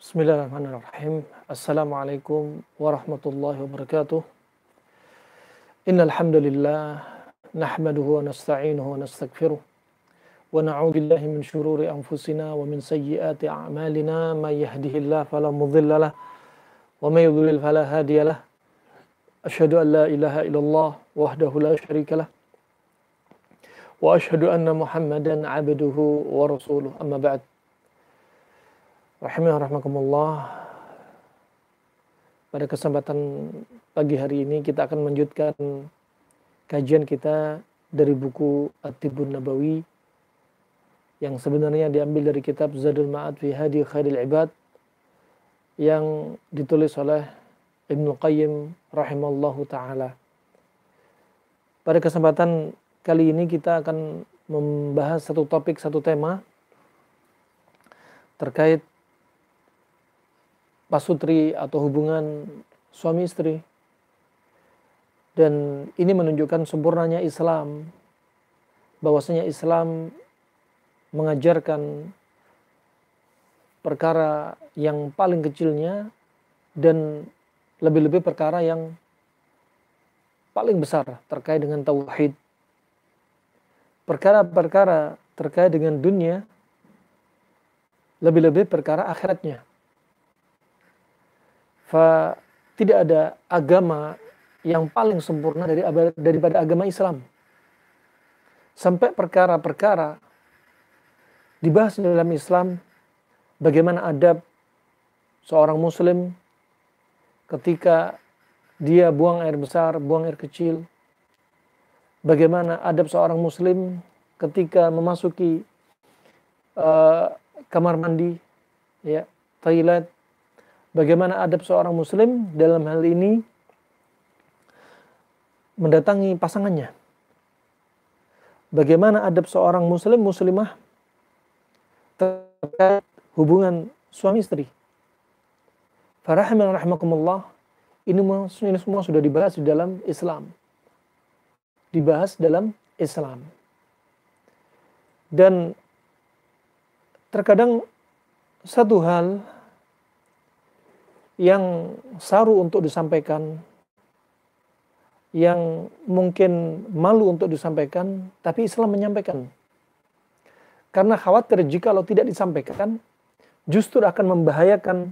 Bismillahirrahmanirrahim. Assalamualaikum warahmatullahi wabarakatuh. Innal hamdalillah nahmaduhu wa nasta'inuhu wa nastaghfiruh wa na'udzu billahi min shururi anfusina wa min sayyiati a'malina may yahdihillahu fala mudhillalah wa may yudlil fala hadiyalah. Asyhadu an la ilaha illallah wahdahu la syarikalah wa asyhadu anna Muhammadan 'abduhu wa rasuluh. Amma ba'd. Rahimahumullah. Pada kesempatan pagi hari ini kita akan melanjutkan kajian kita dari buku At-Tibbun Nabawi yang sebenarnya diambil dari kitab Zadul Ma'ad fi Hadi Khairil Ibad yang ditulis oleh Ibnu Qayyim rahimallahu taala. Pada kesempatan kali ini kita akan membahas satu topik, satu tema terkait pasutri atau hubungan suami istri. Dan ini menunjukkan sempurnanya Islam, bahwasanya Islam mengajarkan perkara yang paling kecilnya dan lebih-lebih perkara yang paling besar terkait dengan tauhid. Perkara-perkara terkait dengan dunia, lebih-lebih perkara akhiratnya. Tidak ada agama yang paling sempurna daripada agama Islam. Sampai perkara-perkara dibahas dalam Islam, bagaimana adab seorang muslim ketika dia buang air besar, buang air kecil. Bagaimana adab seorang muslim ketika memasuki kamar mandi, ya, toilet. Bagaimana adab seorang muslim dalam hal ini mendatangi pasangannya. Bagaimana adab seorang muslim, muslimah terkait hubungan suami istri. Rahimakumullah, ini semua sudah dibahas di dalam Islam. Dibahas dalam Islam. Dan terkadang satu hal yang saru untuk disampaikan, yang mungkin malu untuk disampaikan, tapi Islam menyampaikan. Karena khawatir jikalau tidak disampaikan, justru akan membahayakan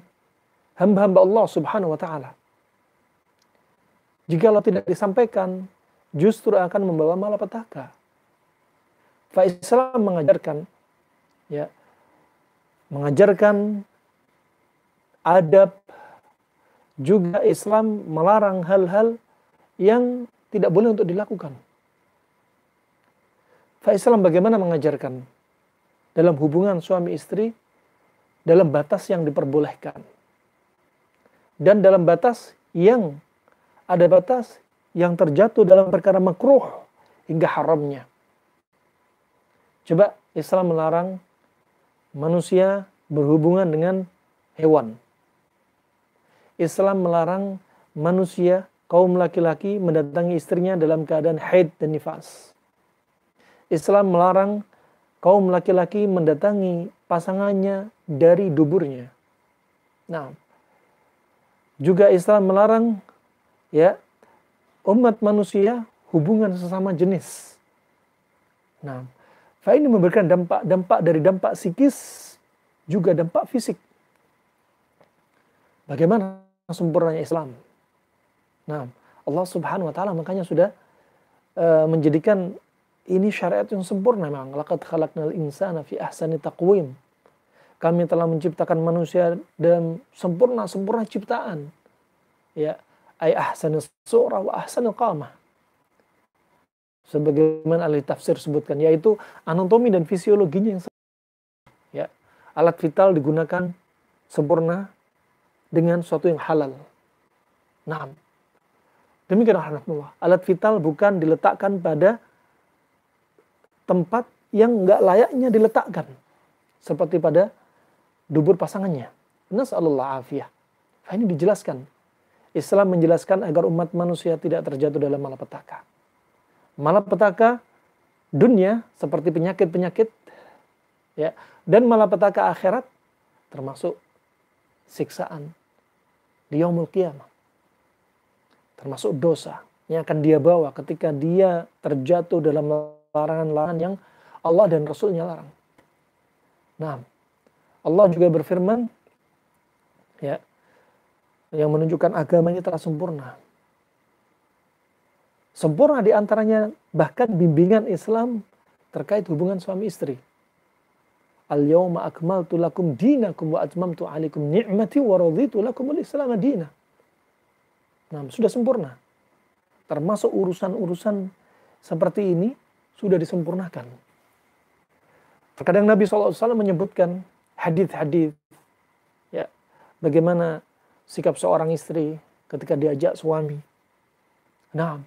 hamba-hamba Allah subhanahu wa ta'ala. Jikalau tidak disampaikan, justru akan membawa malapetaka. Islam mengajarkan, ya, mengajarkan adab. Juga Islam melarang hal-hal yang tidak boleh untuk dilakukan. Islam bagaimana mengajarkan dalam hubungan suami istri dalam batas yang diperbolehkan. Dan dalam batas yang ada batas yang terjatuh dalam perkara makruh hingga haramnya. Coba Islam melarang manusia berhubungan dengan hewan. Islam melarang manusia, kaum laki-laki mendatangi istrinya dalam keadaan haid dan nifas. Islam melarang kaum laki-laki mendatangi pasangannya dari duburnya. Nah, juga Islam melarang, ya, umat manusia hubungan sesama jenis. Nah, ini memberikan dampak dari dampak psikis juga dampak fisik. Bagaimana sempurnanya Islam? Nah, Allah subhanahu wa ta'ala makanya sudah menjadikan ini syariat yang sempurna memang. Laqad khalaqnal insana fi ahsani taqwim. Kami telah menciptakan manusia dalam sempurna ciptaan. Ya, ay ahsani sura wa ahsani qamah. Sebagaimana ahli tafsir sebutkan, yaitu anatomi dan fisiologinya yang sempurna. Ya, alat vital digunakan sempurna dengan sesuatu yang halal. Nah, demikian alhamdulillah. Alat vital bukan diletakkan pada tempat yang enggak layaknya diletakkan. Seperti pada dubur pasangannya. Nas'alullah afiyah. Ini dijelaskan. Islam menjelaskan agar umat manusia tidak terjatuh dalam malapetaka. Malapetaka dunia seperti penyakit-penyakit, ya, dan malapetaka akhirat termasuk siksaan di yaumul qiyamah. Termasuk dosa yang akan dia bawa ketika dia terjatuh dalam larangan-larangan yang Allah dan Rasulnya larang. Nah, Allah juga berfirman, ya, yang menunjukkan agamanya telah sempurna. Sempurna diantaranya bahkan bimbingan Islam terkait hubungan suami istri. Al-yawma akmaltu lakum dinakum wa atmamtu alaikum ni'mati wa raditu lakumul Islam madina. Nah, sudah sempurna. Termasuk urusan-urusan seperti ini sudah disempurnakan. Terkadang Nabi SAW menyebutkan hadis-hadis, ya, bagaimana sikap seorang istri ketika diajak suami. Nah,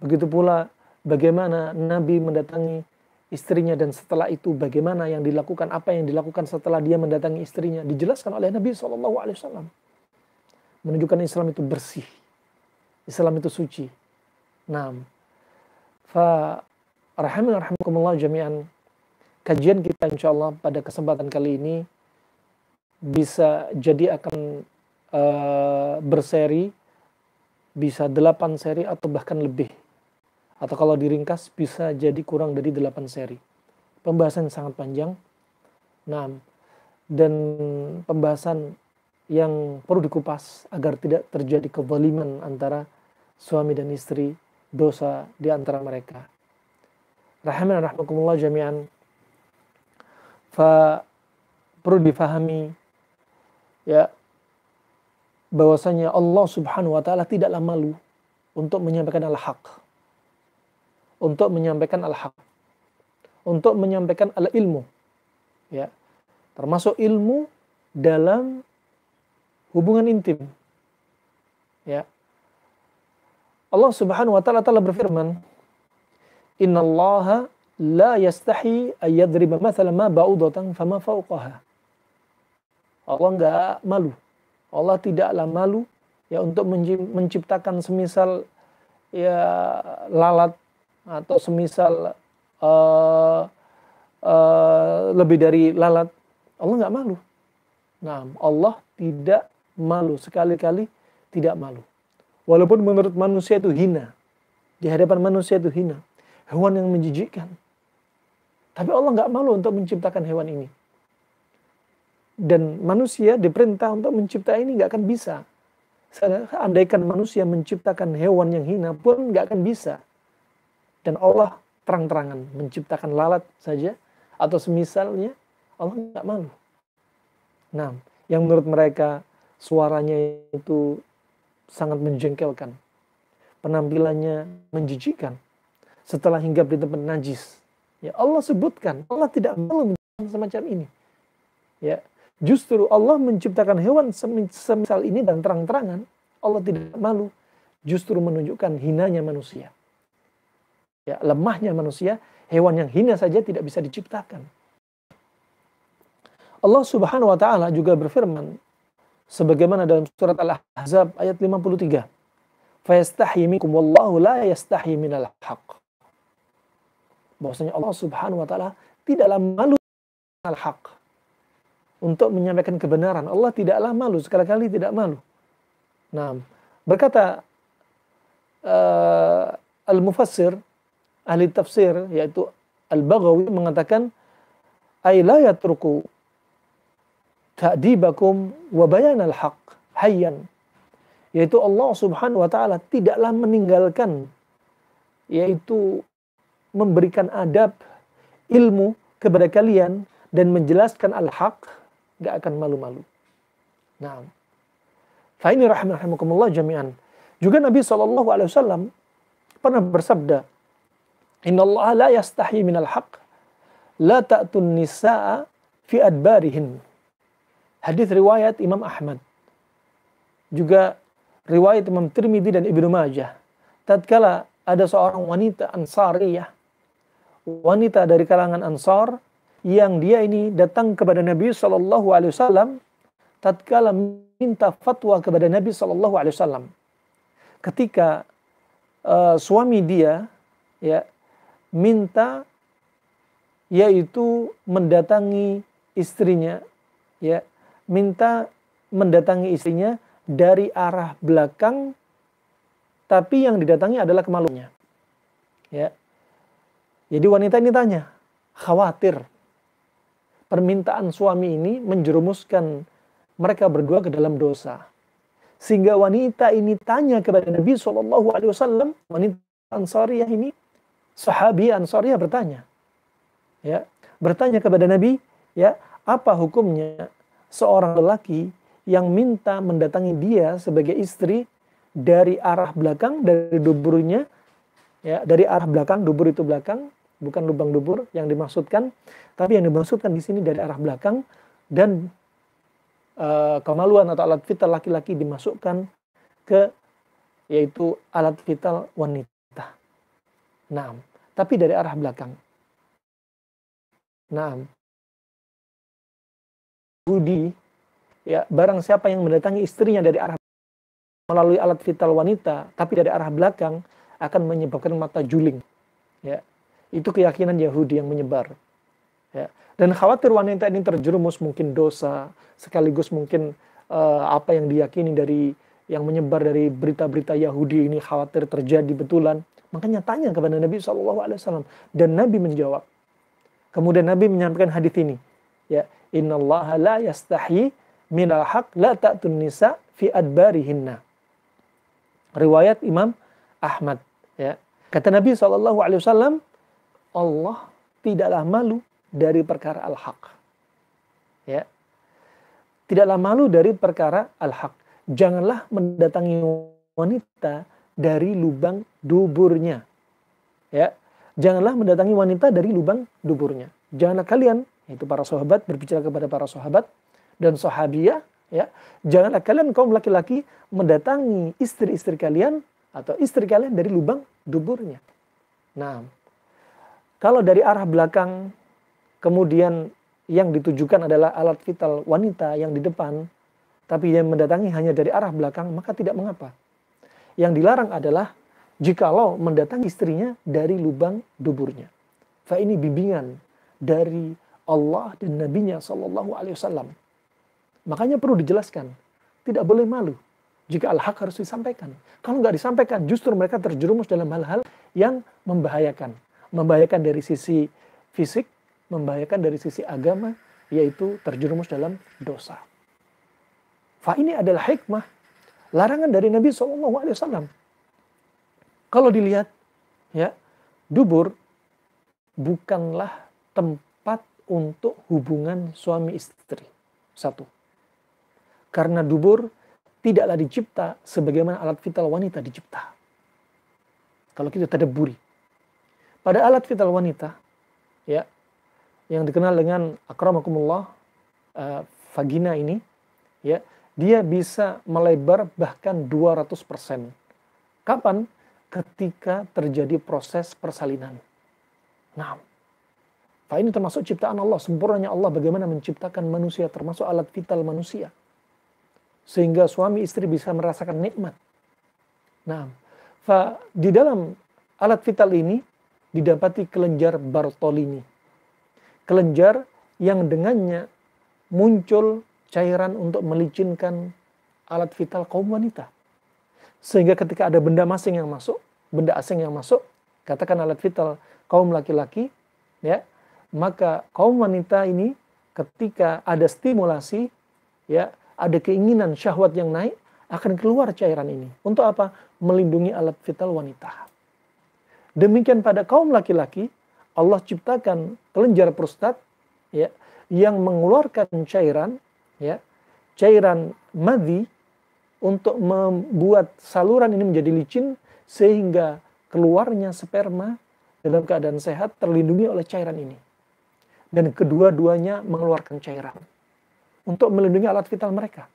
begitu pula bagaimana Nabi mendatangi istrinya dan setelah itu bagaimana yang dilakukan, apa yang dilakukan setelah dia mendatangi istrinya, dijelaskan oleh Nabi SAW. Menunjukkan Islam itu bersih, Islam itu suci. Nah, rahimakumullah jami'an, kajian kita insyaallah pada kesempatan kali ini bisa jadi akan berseri, bisa 8 seri atau bahkan lebih. Atau kalau diringkas bisa jadi kurang dari 8 seri. Pembahasan sangat panjang. Nah, dan pembahasan yang perlu dikupas agar tidak terjadi kezaliman antara suami dan istri, dosa di antara mereka. Rahimakumullah jami'an. Perlu difahami, ya, bahwasanya Allah Subhanahu wa taala tidaklah malu untuk menyampaikan al-haq. Untuk menyampaikan al-haq, untuk menyampaikan al-ilmu, ya, termasuk ilmu dalam hubungan intim, ya. Allah Subhanahu wa taala telah berfirman, innallaha la yastahi ayyadriba mathalan ma ba'udatan fama fawqaha. Allah enggak malu, Allah tidaklah malu, ya, untuk menciptakan semisal, ya, lalat atau semisal lebih dari lalat. Allah nggak malu. Nah, Allah tidak malu, sekali-kali tidak malu. Walaupun menurut manusia itu hina, di hadapan manusia itu hina, hewan yang menjijikkan. Tapi Allah nggak malu untuk menciptakan hewan ini. Dan manusia diperintah untuk mencipta ini nggak akan bisa. Andaikan manusia menciptakan hewan yang hina pun nggak akan bisa. Dan Allah terang-terangan menciptakan lalat saja atau semisalnya, Allah nggak malu. Nah, yang menurut mereka suaranya itu sangat menjengkelkan, penampilannya menjijikkan, setelah hinggap di tempat najis, ya, Allah sebutkan Allah tidak malu menciptakan semacam ini. Ya, justru Allah menciptakan hewan semisal ini dan terang-terangan Allah tidak malu, justru menunjukkan hinanya manusia. Ya, lemahnya manusia, hewan yang hina saja tidak bisa diciptakan. Allah Subhanahu wa taala juga berfirman sebagaimana dalam surat Al-Ahzab ayat 53. Fayastahi minkum wallahu la yastahi minal haqq. Bahwasanya Allah Subhanahu wa taala tidaklah malu al-haq, untuk menyampaikan kebenaran. Allah tidaklah malu, sekali-kali tidak malu. Nah, berkata al-mufassir, ahli tafsir, yaitu Al-Baghawi, mengatakan ay la yatruku ta'dibakum wa bayan al-haq hayyan, yaitu Allah Subhanahu wa taala tidaklah meninggalkan, yaitu memberikan adab, ilmu kepada kalian dan menjelaskan al-haq, gak akan malu-malu. Nah, fa ini rahimakumullah jami'an. Juga Nabi SAW pernah bersabda, innallaha la yastahi minal haqq, la ta'tun nisaa fi adbarihin. Hadis riwayat Imam Ahmad. Juga riwayat Imam Tirmidzi dan Ibnu Majah. Tatkala ada seorang wanita Ansariyah, wanita dari kalangan Ansar, yang dia ini datang kepada Nabi SAW tatkala minta fatwa kepada Nabi SAW. Ketika suami dia, ya, minta, yaitu mendatangi istrinya, ya, minta mendatangi istrinya dari arah belakang, tapi yang didatangi adalah kemaluannya. Ya. Jadi wanita ini tanya, khawatir permintaan suami ini menjerumuskan mereka berdua ke dalam dosa. Sehingga wanita ini tanya kepada Nabi SAW, wanita Ansariyah ini, sahabi Ansariyah bertanya, ya, bertanya kepada Nabi, ya, apa hukumnya seorang lelaki yang minta mendatangi dia sebagai istri dari arah belakang, dari duburnya, ya, dari arah belakang, dubur itu belakang, bukan lubang dubur yang dimaksudkan, tapi yang dimaksudkan di sini dari arah belakang, dan kemaluan atau alat vital laki-laki dimasukkan ke, yaitu alat vital wanita. Nah, tapi dari arah belakang. Nah, Budi, ya, barang siapa yang mendatangi istrinya dari arah melalui alat vital wanita, tapi dari arah belakang, akan menyebabkan mata juling. Ya, itu keyakinan Yahudi yang menyebar. Ya. Dan khawatir wanita ini terjerumus mungkin dosa, sekaligus mungkin apa yang diyakini dari yang menyebar dari berita-berita Yahudi ini khawatir terjadi betulan. Makanya tanya kepada Nabi SAW, dan Nabi menjawab. Kemudian Nabi menyampaikan hadis ini, ya, innallaha la yastahi minal haq la ta'tun nisa fi adbarihinna. Riwayat Imam Ahmad. Ya. Kata Nabi SAW, Allah tidaklah malu dari perkara al-haq. Ya. Tidaklah malu dari perkara al-haq. Janganlah mendatangi wanita dari lubang duburnya. Ya. Janganlah mendatangi wanita dari lubang duburnya. Janganlah kalian, itu para sahabat, berbicara kepada para sahabat dan sahabiyah, ya. Janganlah kalian kaum laki-laki mendatangi istri-istri kalian atau istri kalian dari lubang duburnya. Nah, kalau dari arah belakang, kemudian yang ditujukan adalah alat vital wanita yang di depan, tapi yang mendatangi hanya dari arah belakang, maka tidak mengapa. Yang dilarang adalah jikalau mendatangi istrinya dari lubang duburnya. Fa ini bimbingan dari Allah dan Nabi-Nya SAW. Makanya perlu dijelaskan, tidak boleh malu jika al-haq harus disampaikan. Kalau nggak disampaikan, justru mereka terjerumus dalam hal-hal yang membahayakan. Membahayakan dari sisi fisik, membahayakan dari sisi agama, yaitu terjerumus dalam dosa. Fa ini adalah hikmah, larangan dari Nabi SAW. Kalau dilihat, ya, dubur bukanlah tempat untuk hubungan suami istri. Satu, karena dubur tidaklah dicipta sebagaimana alat vital wanita dicipta. Kalau kita tadabburi, pada alat vital wanita, ya, yang dikenal dengan akramakumullah, vagina ini, ya, dia bisa melebar bahkan 200%. Kapan? Ketika terjadi proses persalinan. Nah, ini termasuk ciptaan Allah, sempurnanya Allah bagaimana menciptakan manusia, termasuk alat vital manusia. Sehingga suami istri bisa merasakan nikmat. Nah, di dalam alat vital ini didapati kelenjar Bartolini. Kelenjar yang dengannya muncul cairan untuk melicinkan alat vital kaum wanita. Sehingga ketika ada benda asing yang masuk, katakan alat vital kaum laki-laki, ya, maka kaum wanita ini ketika ada stimulasi, ya, ada keinginan syahwat yang naik, akan keluar cairan ini. Untuk apa? Melindungi alat vital wanita. Demikian pada kaum laki-laki, Allah ciptakan kelenjar prostat, ya, yang mengeluarkan cairan, ya, cairan madhi untuk membuat saluran ini menjadi licin sehingga keluarnya sperma dalam keadaan sehat terlindungi oleh cairan ini. Dan kedua-duanya mengeluarkan cairan untuk melindungi alat vital mereka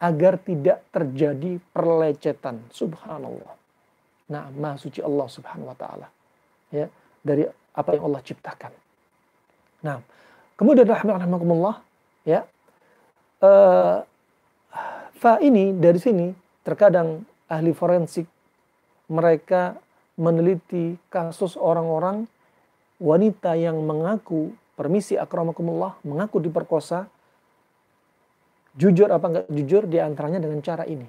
agar tidak terjadi perlecetan. Subhanallah. Nah, Maha Suci Allah Subhanahu wa taala, ya, dari apa yang Allah ciptakan. Nah, kemudian rahimakumullah, ya, ini dari sini terkadang ahli forensik mereka meneliti kasus orang-orang wanita yang mengaku, permisi akramakumullah, mengaku diperkosa Jujur apa enggak jujur di antaranya dengan cara ini.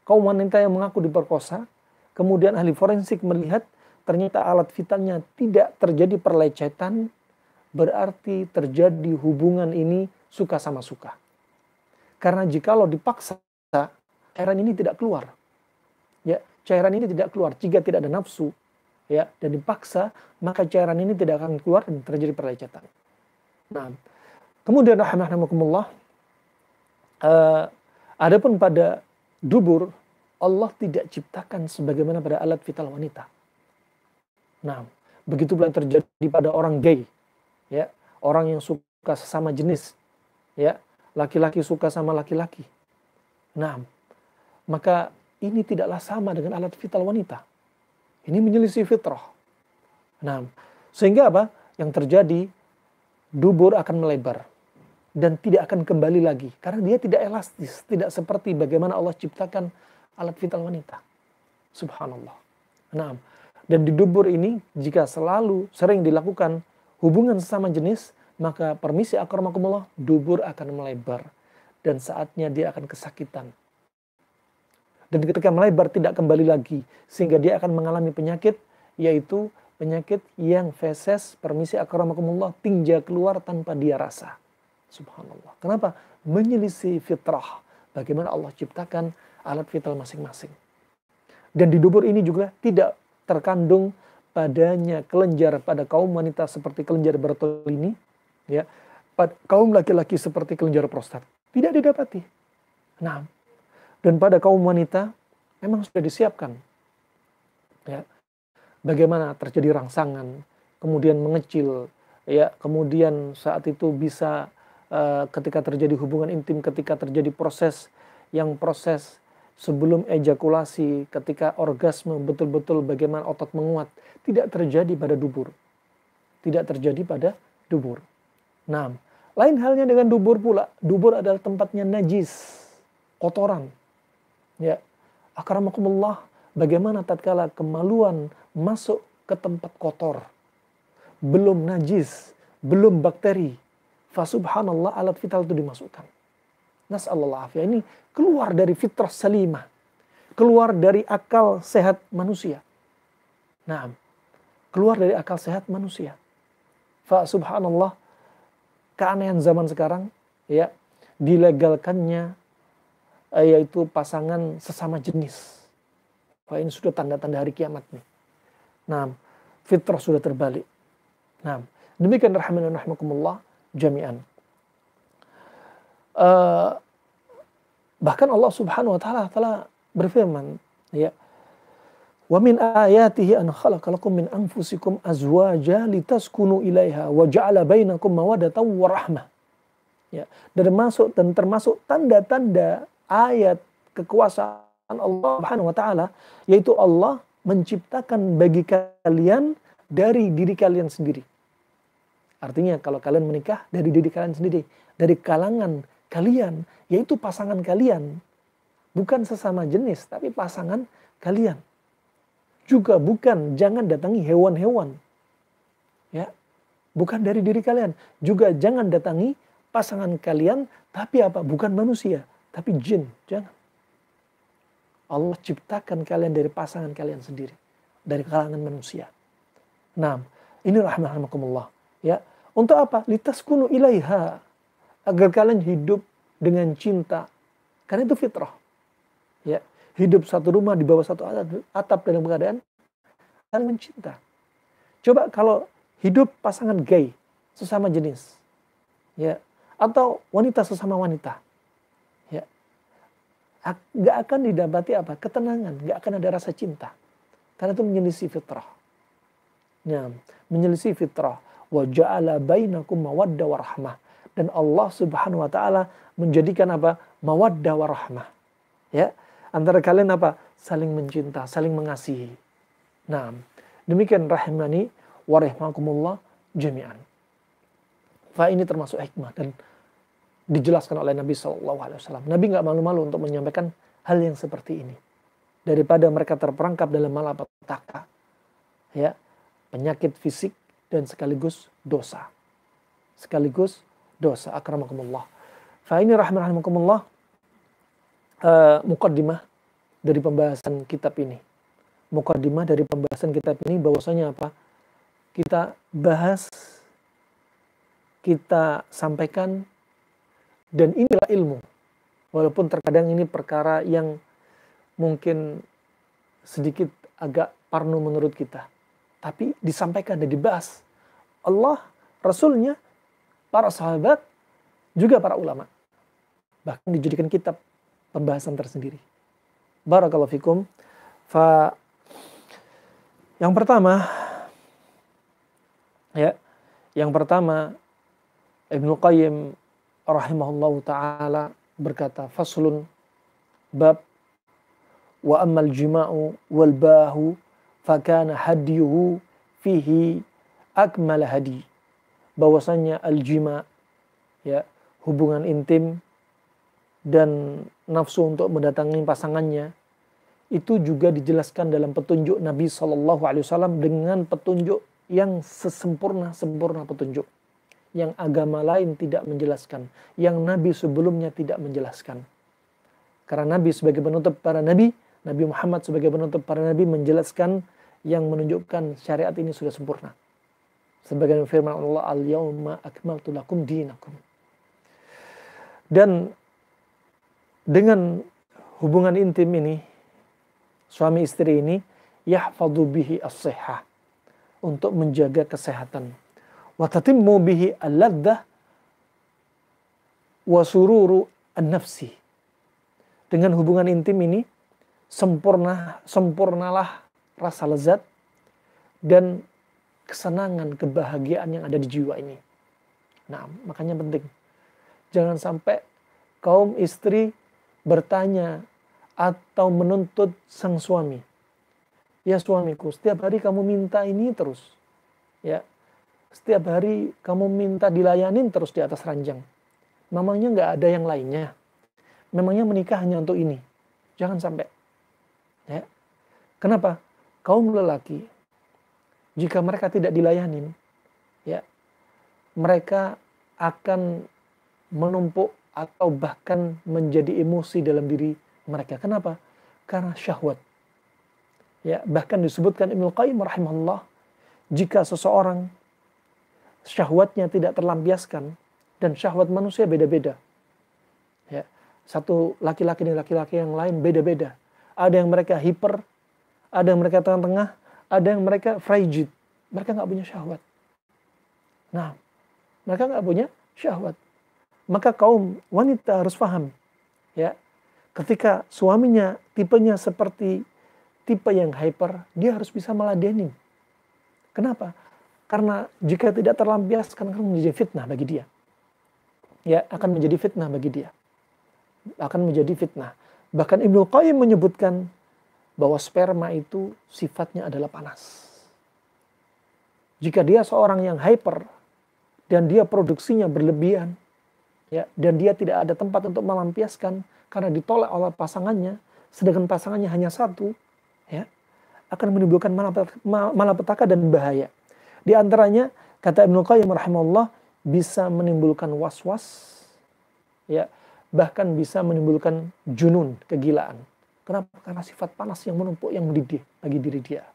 Kaum wanita yang mengaku diperkosa, kemudian ahli forensik melihat ternyata alat vitalnya tidak terjadi pelecehan, berarti terjadi hubungan ini suka sama suka. Karena jikalau dipaksa, cairan ini tidak keluar. Ya, cairan ini tidak keluar jika tidak ada nafsu, ya, dan dipaksa, maka cairan ini tidak akan keluar dan terjadi pelecehan. Nah, kemudian rahimakumullah, adapun pada dubur, Allah tidak ciptakan sebagaimana pada alat vital wanita. Nah, begitu pula terjadi pada orang gay, ya, orang yang suka sesama jenis, ya, laki-laki suka sama laki-laki. Nah, maka ini tidaklah sama dengan alat vital wanita. Ini menyelisih fitrah. Nah, sehingga apa? Yang terjadi, dubur akan melebar dan tidak akan kembali lagi karena dia tidak elastis, tidak seperti bagaimana Allah ciptakan alat vital wanita. Subhanallah. Nah, dan di dubur ini jika selalu sering dilakukan hubungan sesama jenis, maka permisi akramakumullah, dubur akan melebar dan saatnya dia akan kesakitan. Dan ketika melebar tidak kembali lagi sehingga dia akan mengalami penyakit, yaitu penyakit yang feses, permisi akramakumullah, tinja keluar tanpa dia rasa. Subhanallah. Kenapa? Menyelisih fitrah. Bagaimana Allah ciptakan alat vital masing-masing. Dan di dubur ini juga tidak terkandung padanya kelenjar pada kaum wanita seperti kelenjar Bartolini, ya, pada kaum laki-laki seperti kelenjar prostat. Tidak didapati. Nah, dan pada kaum wanita memang sudah disiapkan. Ya, bagaimana terjadi rangsangan, kemudian mengecil, ya, kemudian saat itu bisa ketika terjadi hubungan intim, ketika terjadi proses sebelum ejakulasi, ketika orgasme betul-betul bagaimana otot menguat, tidak terjadi pada dubur. Tidak terjadi pada dubur. Nah, lain halnya dengan dubur pula. Dubur adalah tempatnya najis, kotoran. Ya, akramakumullah, bagaimana tatkala kemaluan masuk ke tempat kotor, belum najis, belum bakteri, fasubhanallah alat vital itu dimasukkan. Nas'allallah afiyah. Ini keluar dari fitrah salimah. Keluar dari akal sehat manusia. Nah, keluar dari akal sehat manusia. Fasubhanallah, keanehan zaman sekarang, ya, dilegalkannya yaitu pasangan sesama jenis. Wah, ini sudah tanda-tanda hari kiamat nih. Nah, fitrah sudah terbalik. Nah, demikian rahimani wa rahimakumullah jami'an. Bahkan Allah Subhanahu wa taala telah berfirman, ya, wa min ayatihi an khalaqalakum min anfusikum azwaja litaskunu ilaiha wa ja'ala bainakum mawaddatan wa rahmah. Ya, dan termasuk tanda-tanda ayat kekuasaan Allah Subhanahu wa taala, yaitu Allah menciptakan bagi kalian dari diri kalian sendiri. Artinya kalau kalian menikah dari diri kalian sendiri, dari kalangan kalian, yaitu pasangan kalian. Bukan sesama jenis, tapi pasangan kalian. Juga bukan, jangan datangi hewan-hewan. Ya, bukan dari diri kalian. Juga jangan datangi pasangan kalian, tapi apa? Bukan manusia, tapi jin. Jangan. Allah ciptakan kalian dari pasangan kalian sendiri, dari kalangan manusia. Nah, ini rahmatullah. Ya, untuk apa? Litaskunu ilaiha, agar kalian hidup dengan cinta. Karena itu fitrah. Ya, hidup satu rumah di bawah satu atap dalam keadaan kalian mencinta. Coba kalau hidup pasangan gay, sesama jenis, ya, atau wanita sesama wanita, ya, nggak akan didapati apa? Ketenangan, nggak akan ada rasa cinta. Karena itu menyelisih fitrah. Ya, menyelisih fitrah. Wa ja'ala bainakum mawaddah wa rahmah. Dan Allah Subhanahu wa taala menjadikan apa? Mawaddah wa rahmah. Ya, antara kalian apa? Saling mencinta, saling mengasihi. Nah, demikian rahimani wa rahimakumullah jami'an. Fa ini termasuk hikmah dan dijelaskan oleh Nabi SAW. Nabi nggak malu-malu untuk menyampaikan hal yang seperti ini. Daripada mereka terperangkap dalam malapetaka, ya, penyakit fisik dan sekaligus dosa. Sekaligus dosa, akramakumullah. Fa ini rahimakumullah, muqaddimah dari pembahasan kitab ini. Muqaddimah dari pembahasan kitab ini bahwasanya apa? Kita bahas, kita sampaikan, dan inilah ilmu. Walaupun terkadang ini perkara yang mungkin sedikit agak parno menurut kita, tapi disampaikan dan dibahas Allah, Rasulnya, para sahabat, juga para ulama. Bahkan dijadikan kitab pembahasan tersendiri. Barakallahu fikum. Yang pertama Ibnu Qayyim rahimahullahu ta'ala berkata, faslun, bab, wa ammal jima'u wal bahu fakana hadiyuhu fihi akmal hadi. Bahwasanya al-jima', ya, hubungan intim dan nafsu untuk mendatangi pasangannya, itu juga dijelaskan dalam petunjuk Nabi SAW dengan petunjuk yang sesempurna petunjuk, yang agama lain tidak menjelaskan, yang Nabi sebelumnya tidak menjelaskan. Karena Nabi sebagai penutup para Nabi, Nabi Muhammad sebagai penutup para Nabi menjelaskan yang menunjukkan syariat ini sudah sempurna. Sebagaimana firman Allah, al-yawma akmaltu lakum dinakum. Dan dengan hubungan intim ini, suami istri ini, yahfadhu bihi as-sihhah, untuk menjaga kesehatan. Wa tatimmu bihi al-laddah wa sururu an-nafsi. Dengan hubungan intim ini, sempurnalah rasa lezat dan kesenangan, kebahagiaan yang ada di jiwa ini. Nah, makanya penting. Jangan sampai kaum istri bertanya atau menuntut sang suami. Ya suamiku, setiap hari kamu minta ini terus. Ya, setiap hari kamu minta dilayanin terus di atas ranjang. Memangnya nggak ada yang lainnya? Memangnya menikah hanya untuk ini? Jangan sampai. Ya. Kenapa? Kaum lelaki, jika mereka tidak dilayanin, ya, mereka akan menumpuk atau bahkan menjadi emosi dalam diri mereka. Kenapa? Karena syahwat. Ya, bahkan disebutkan Ibnu Qayyim rahimahullah, jika seseorang syahwatnya tidak terlampiaskan, dan syahwat manusia beda-beda. Ya, satu laki-laki dan laki-laki yang lain beda-beda. Ada yang mereka hiper, ada yang mereka tengah-tengah, ada yang mereka frigid. Mereka nggak punya syahwat. Nah, mereka nggak punya syahwat. Maka kaum wanita harus paham, ya, ketika suaminya tipenya seperti tipe yang hyper, dia harus bisa meladenin. Kenapa? Karena jika tidak terlampiaskan akan menjadi fitnah bagi dia. Ya, akan menjadi fitnah bagi dia. Akan menjadi fitnah. Bahkan Ibnu Qayyim menyebutkan bahwa sperma itu sifatnya adalah panas. Jika dia seorang yang hyper dan dia produksinya berlebihan, ya, dan dia tidak ada tempat untuk melampiaskan karena ditolak oleh pasangannya, sedangkan pasangannya hanya satu, ya, akan menimbulkan malapetaka dan bahaya. Di antaranya, kata Ibnu Qayyim rahimahullah, bisa menimbulkan was-was, ya, bahkan bisa menimbulkan junun, kegilaan. Kenapa? Karena sifat panas yang menumpuk, yang mendidih bagi diri dia.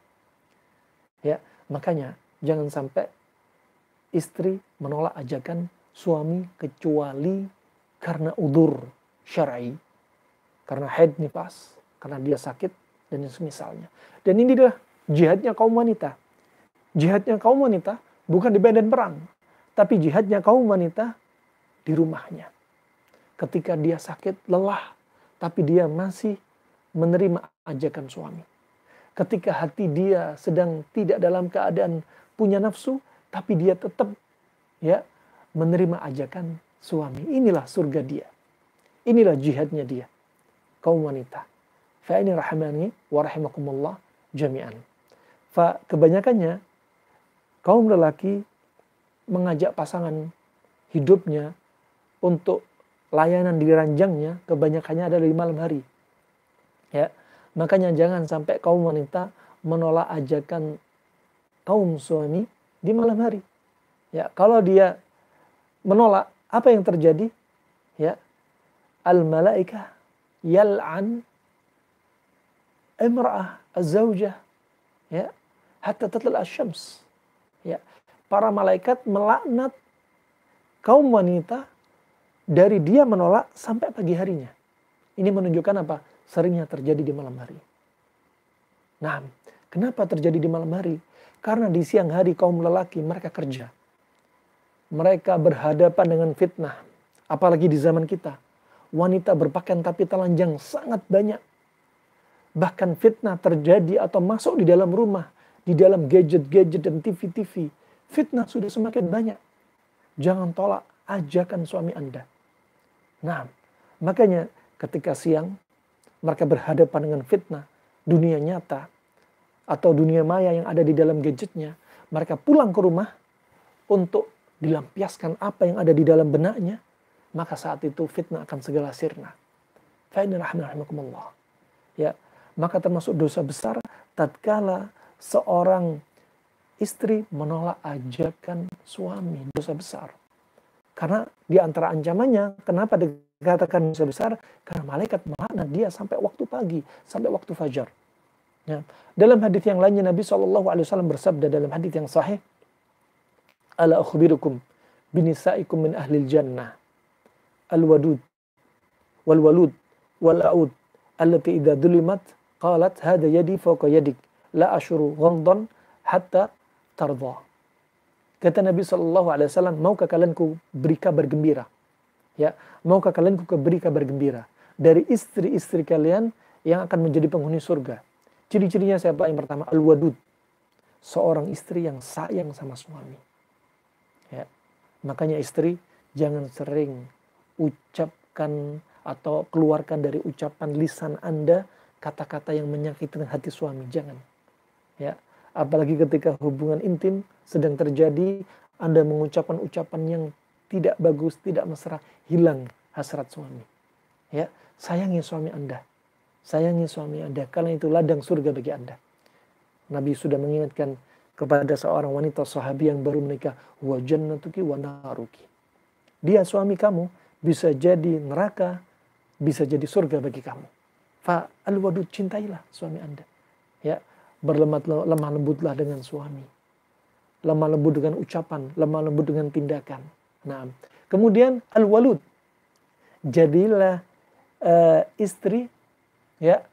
Ya, makanya jangan sampai istri menolak ajakan suami kecuali karena udzur syar'i, karena haid nifas, karena dia sakit dan yang semisalnya. Dan ini adalah jihadnya kaum wanita. Jihadnya kaum wanita bukan di medan perang, tapi jihadnya kaum wanita di rumahnya. Ketika dia sakit, lelah, tapi dia masih menerima ajakan suami. Ketika hati dia sedang tidak dalam keadaan punya nafsu, tapi dia tetap, ya, menerima ajakan suami. Inilah surga dia. Inilah jihadnya dia. Kaum wanita. Fa ini rahimani wa rahimakumullah jami'an. Fa kebanyakannya kaum lelaki mengajak pasangan hidupnya untuk layanan di ranjangnya, kebanyakannya ada di malam hari. Ya, makanya jangan sampai kaum wanita menolak ajakan kaum suami di malam hari. Ya, kalau dia menolak, apa yang terjadi? Ya, al-malaikah yal'an imra'ah az-zawjah, ya, hatta tatla' asy-syams. Ya, para malaikat melaknat kaum wanita dari dia menolak sampai pagi harinya. Ini menunjukkan apa? Seringnya terjadi di malam hari. Nah, kenapa terjadi di malam hari? Karena di siang hari kaum lelaki mereka kerja. Mereka berhadapan dengan fitnah. Apalagi di zaman kita. Wanita berpakaian tapi telanjang sangat banyak. Bahkan fitnah terjadi atau masuk di dalam rumah. Di dalam gadget-gadget dan TV-TV. Fitnah sudah semakin banyak. Jangan tolak ajakan suami Anda. Nah, makanya ketika siang mereka berhadapan dengan fitnah dunia nyata atau dunia maya yang ada di dalam gadgetnya, mereka pulang ke rumah untuk dilampiaskan apa yang ada di dalam benaknya, maka saat itu fitnah akan segala sirna. Fa'inna rahimahumullah. Ya, maka termasuk dosa besar tatkala seorang istri menolak ajakan suami, dosa besar. Karena di antara ancamannya, kenapa dikatakan dosa besar? Karena malaikat melaknat dia sampai waktu pagi, sampai waktu fajar. Ya. Dalam hadis yang lainnya Nabi SAW bersabda dalam hadis yang sahih, "Ala akhbirukum binisaikum min ahlil jannah, al-wadud, wal-walud, wal-a'ud, allati idha dulimat, qalat hada yadi fawqa yadik, la ashuru ghamdan hatta tardha." Kata Nabi SAW, maukah kalian ku beri kabar gembira? Ya, maukah kalian ku beri kabar gembira dari istri-istri kalian yang akan menjadi penghuni surga? Ciri-cirinya siapa? Yang pertama, al-wadud. Seorang istri yang sayang sama suami. Ya. Makanya istri jangan sering ucapkan atau keluarkan dari ucapan lisan Anda kata-kata yang menyakitkan hati suami. Jangan. Ya. Apalagi ketika hubungan intim sedang terjadi, Anda mengucapkan ucapan yang tidak bagus, tidak mesra, hilang hasrat suami. Ya, sayangi suami Anda. Sayangi suami Anda, karena itu ladang surga bagi Anda. Nabi sudah mengingatkan kepada seorang wanita sahabi yang baru menikah, wa jannatuki wa naruki. Dia suami kamu bisa jadi neraka, bisa jadi surga bagi kamu. Fa al-wadud, cintailah suami Anda. Ya, lemah lembutlah dengan suami. Lemah lembut dengan ucapan, lemah lembut dengan tindakan. Nah, kemudian al-walud. Jadilah istri, ya,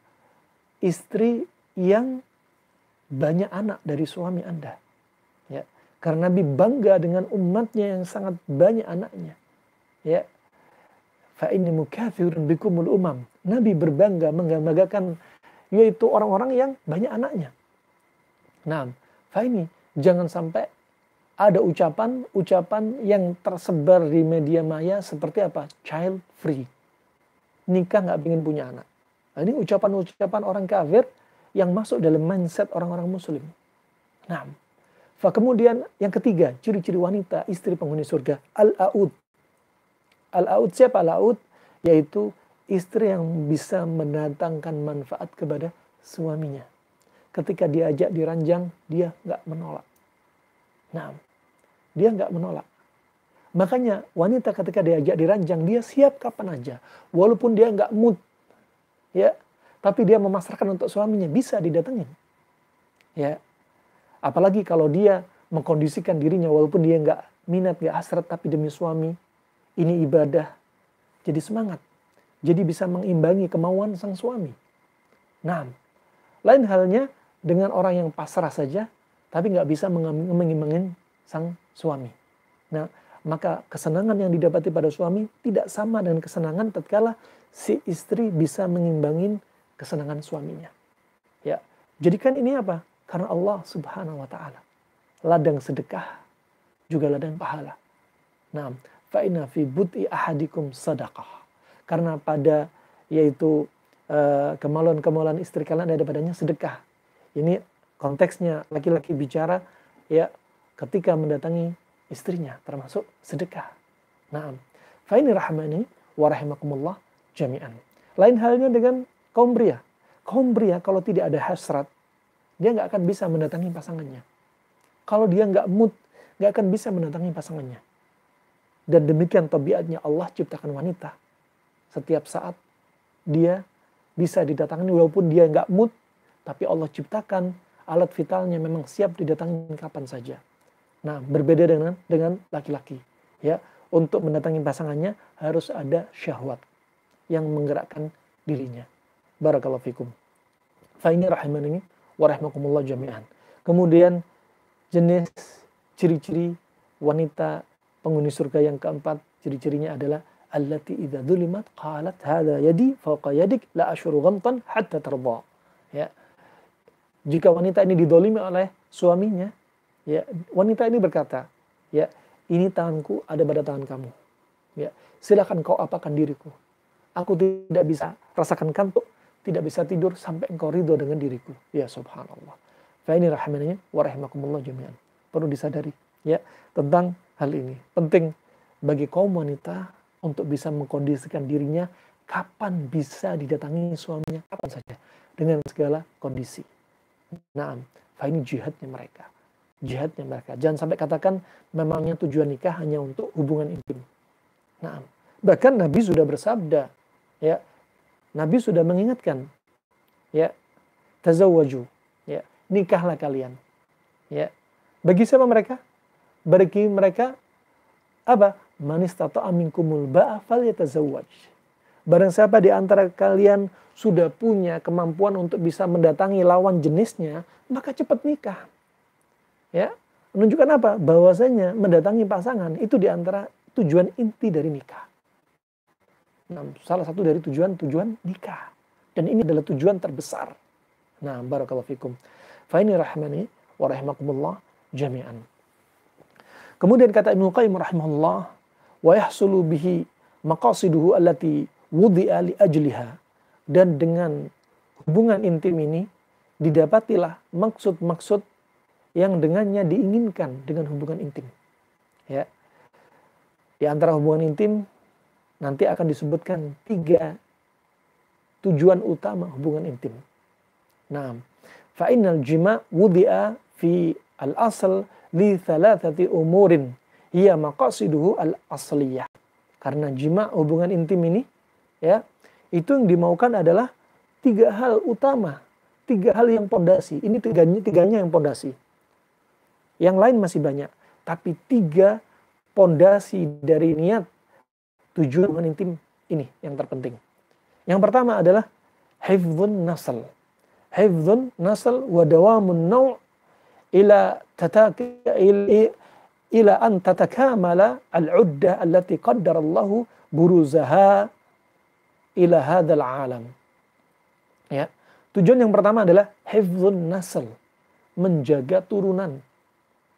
istri yang banyak anak dari suami Anda. Ya, karena Nabi bangga dengan umatnya yang sangat banyak anaknya. Ya, fa inni mukathirun bikumul umam. Nabi berbangga membanggakan yaitu orang-orang yang banyak anaknya. Nah, fa ini jangan sampai ada ucapan yang tersebar di media maya seperti apa? Child free. Nikah nggak ingin punya anak. Nah, ini ucapan-ucapan orang kafir yang masuk dalam mindset orang-orang muslim. Nah, kemudian yang ketiga, ciri-ciri wanita istri penghuni surga, al-aud. Al-aud siapa al-aud? Yaitu istri yang bisa mendatangkan manfaat kepada suaminya. Ketika diajak diranjang, dia nggak menolak. Nah, dia nggak menolak. Makanya wanita ketika diajak diranjang, dia siap kapan aja. Walaupun dia nggak mood, ya, tapi dia memasrahkan untuk suaminya, bisa didatengin. Ya, apalagi kalau dia mengkondisikan dirinya, walaupun dia nggak minat, nggak hasrat, tapi demi suami, ini ibadah, jadi semangat. Jadi bisa mengimbangi kemauan sang suami. Nah, lain halnya dengan orang yang pasrah saja, tapi nggak bisa mengimbangi sang suami. Nah, maka kesenangan yang didapati pada suami tidak sama dengan kesenangan tatkala si istri bisa mengimbangi kesenangan suaminya. Ya, jadikan ini apa? Karena Allah Subhanahu wa taala. Ladang sedekah juga ladang pahala. Nah, fa inna fi bud'i ahadikum sadaqah. Karena pada yaitu kemaluan-kemaluan istri kalian ada padanya sedekah. Ini konteksnya laki-laki bicara ya ketika mendatangi istrinya termasuk sedekah. Nah, fa ini rahmani wa rahimakumullah jami'an. Lain halnya dengan kaum pria. Kaum pria kalau tidak ada hasrat, dia nggak akan bisa mendatangi pasangannya. Kalau dia nggak mood, nggak akan bisa mendatangi pasangannya. Dan demikian tabiatnya Allah ciptakan wanita. setiap saat dia bisa didatangi walaupun dia nggak mood, tapi Allah ciptakan alat vitalnya memang siap didatangi kapan saja. Nah, berbeda dengan laki-laki, ya. Untuk mendatangi pasangannya harus ada syahwat yang menggerakkan dirinya. Barakallahu fikum. Fa ini rahimani wa rahimakumullah jami'an. Kemudian jenis ciri-ciri wanita penghuni surga yang keempat, ciri-cirinya adalah allati idza dzulimat qalat hadza yadi fawqa yadik la ashuru ghamtan hatta tarda. Ya. Jika wanita ini didolimi oleh suaminya, ya, wanita ini berkata, ya, ini tanganku ada pada tangan kamu. Ya, silakan kau apakan diriku. Aku tidak bisa rasakan kantuk, tidak bisa tidur sampai engkau ridho dengan diriku. Ya subhanallah. Fa ini rahimani wa rahimakumullah jami'an. Perlu disadari, ya, tentang hal ini. Penting bagi kaum wanita untuk bisa mengkondisikan dirinya kapan bisa didatangi suaminya, kapan saja, dengan segala kondisi. Nah, fa ini jihadnya mereka. Jihadnya mereka. Jangan sampai katakan memangnya tujuan nikah hanya untuk hubungan intim. Nah, bahkan Nabi sudah bersabda, ya, Nabi sudah mengingatkan, ya, tazawwaju, ya, nikahlah kalian, ya. Bagi siapa mereka? Bagi mereka apa? Man istata'a minkumul ba'a falyatazawwaj. Barang siapa di antara kalian sudah punya kemampuan untuk bisa mendatangi lawan jenisnya, maka cepat nikah. Ya, menunjukkan apa? Bahwasanya mendatangi pasangan itu di antara tujuan inti dari nikah. Nah, salah satu dari tujuan nikah. Dan ini adalah tujuan terbesar. Nah, barakallahu fikum. Fa ini rahmani wa rahimakumullah jami'an. Kemudian kata Ibnu Qayyim rahimahullah, wa yahsulu bihi maqasiduhu allati wudi'a li ajliha. Dan dengan hubungan intim ini didapatilah maksud-maksud yang dengannya diinginkan dengan hubungan intim. Ya. Di antara hubungan intim nanti akan disebutkan 3 tujuan utama hubungan intim. Nah, fa innal jima' wudi'a fi al-asl li thalathati umurin hiya maqasiduhu al-asliyah. Karena jima' hubungan intim ini, ya, itu yang dimaukan adalah 3 hal utama, 3 hal yang pondasi. Ini tiganya yang pondasi. Yang lain masih banyak, tapi 3 pondasi dari niat tujuan hubungan intim ini yang terpenting. Yang pertama adalah hifdzun nasl. Hifdzun nasl wa dawamun naw' ila an tatakamala al-'uddah allati qaddara Allah buruzaha ila hadzal 'alam. Ya. Tujuan yang pertama adalah hifdzun nasl, menjaga turunan.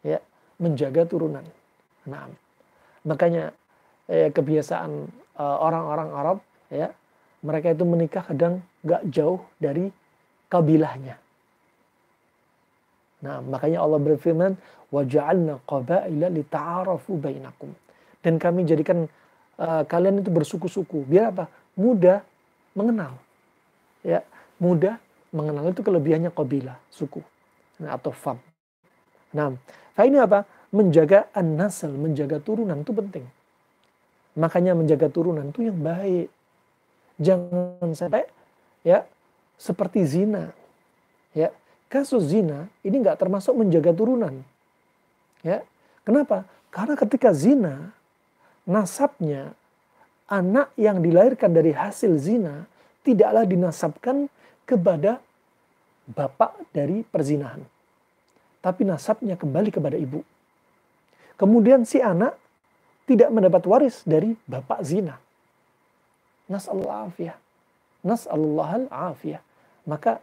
Ya, menjaga turunan. Nah, makanya kebiasaan orang-orang Arab, ya, mereka itu menikah kadang gak jauh dari kabilahnya. Nah, makanya Allah berfirman, وَجَعَلْنَا قَبَائِلَ لِتَعَارَفُوا بَيْنَكُمْ. Dan kami jadikan kalian itu bersuku-suku. Biar apa? Mudah mengenal. Ya, mudah mengenal itu kelebihannya kabilah, suku, nah, atau fam. Nah, ini apa? Menjaga an-nasl, menjaga turunan itu penting. Makanya menjaga turunan itu yang baik. Jangan sampai, ya, seperti zina. Ya, kasus zina ini nggak termasuk menjaga turunan. Ya, kenapa? Karena ketika zina, nasabnya anak yang dilahirkan dari hasil zina tidaklah dinasabkan kepada bapak dari perzinahan, tapi nasabnya kembali kepada ibu. Kemudian si anak tidak mendapat waris dari bapak zina. Nas'alullah afiyah. Nas'alullah al-afiyah. Maka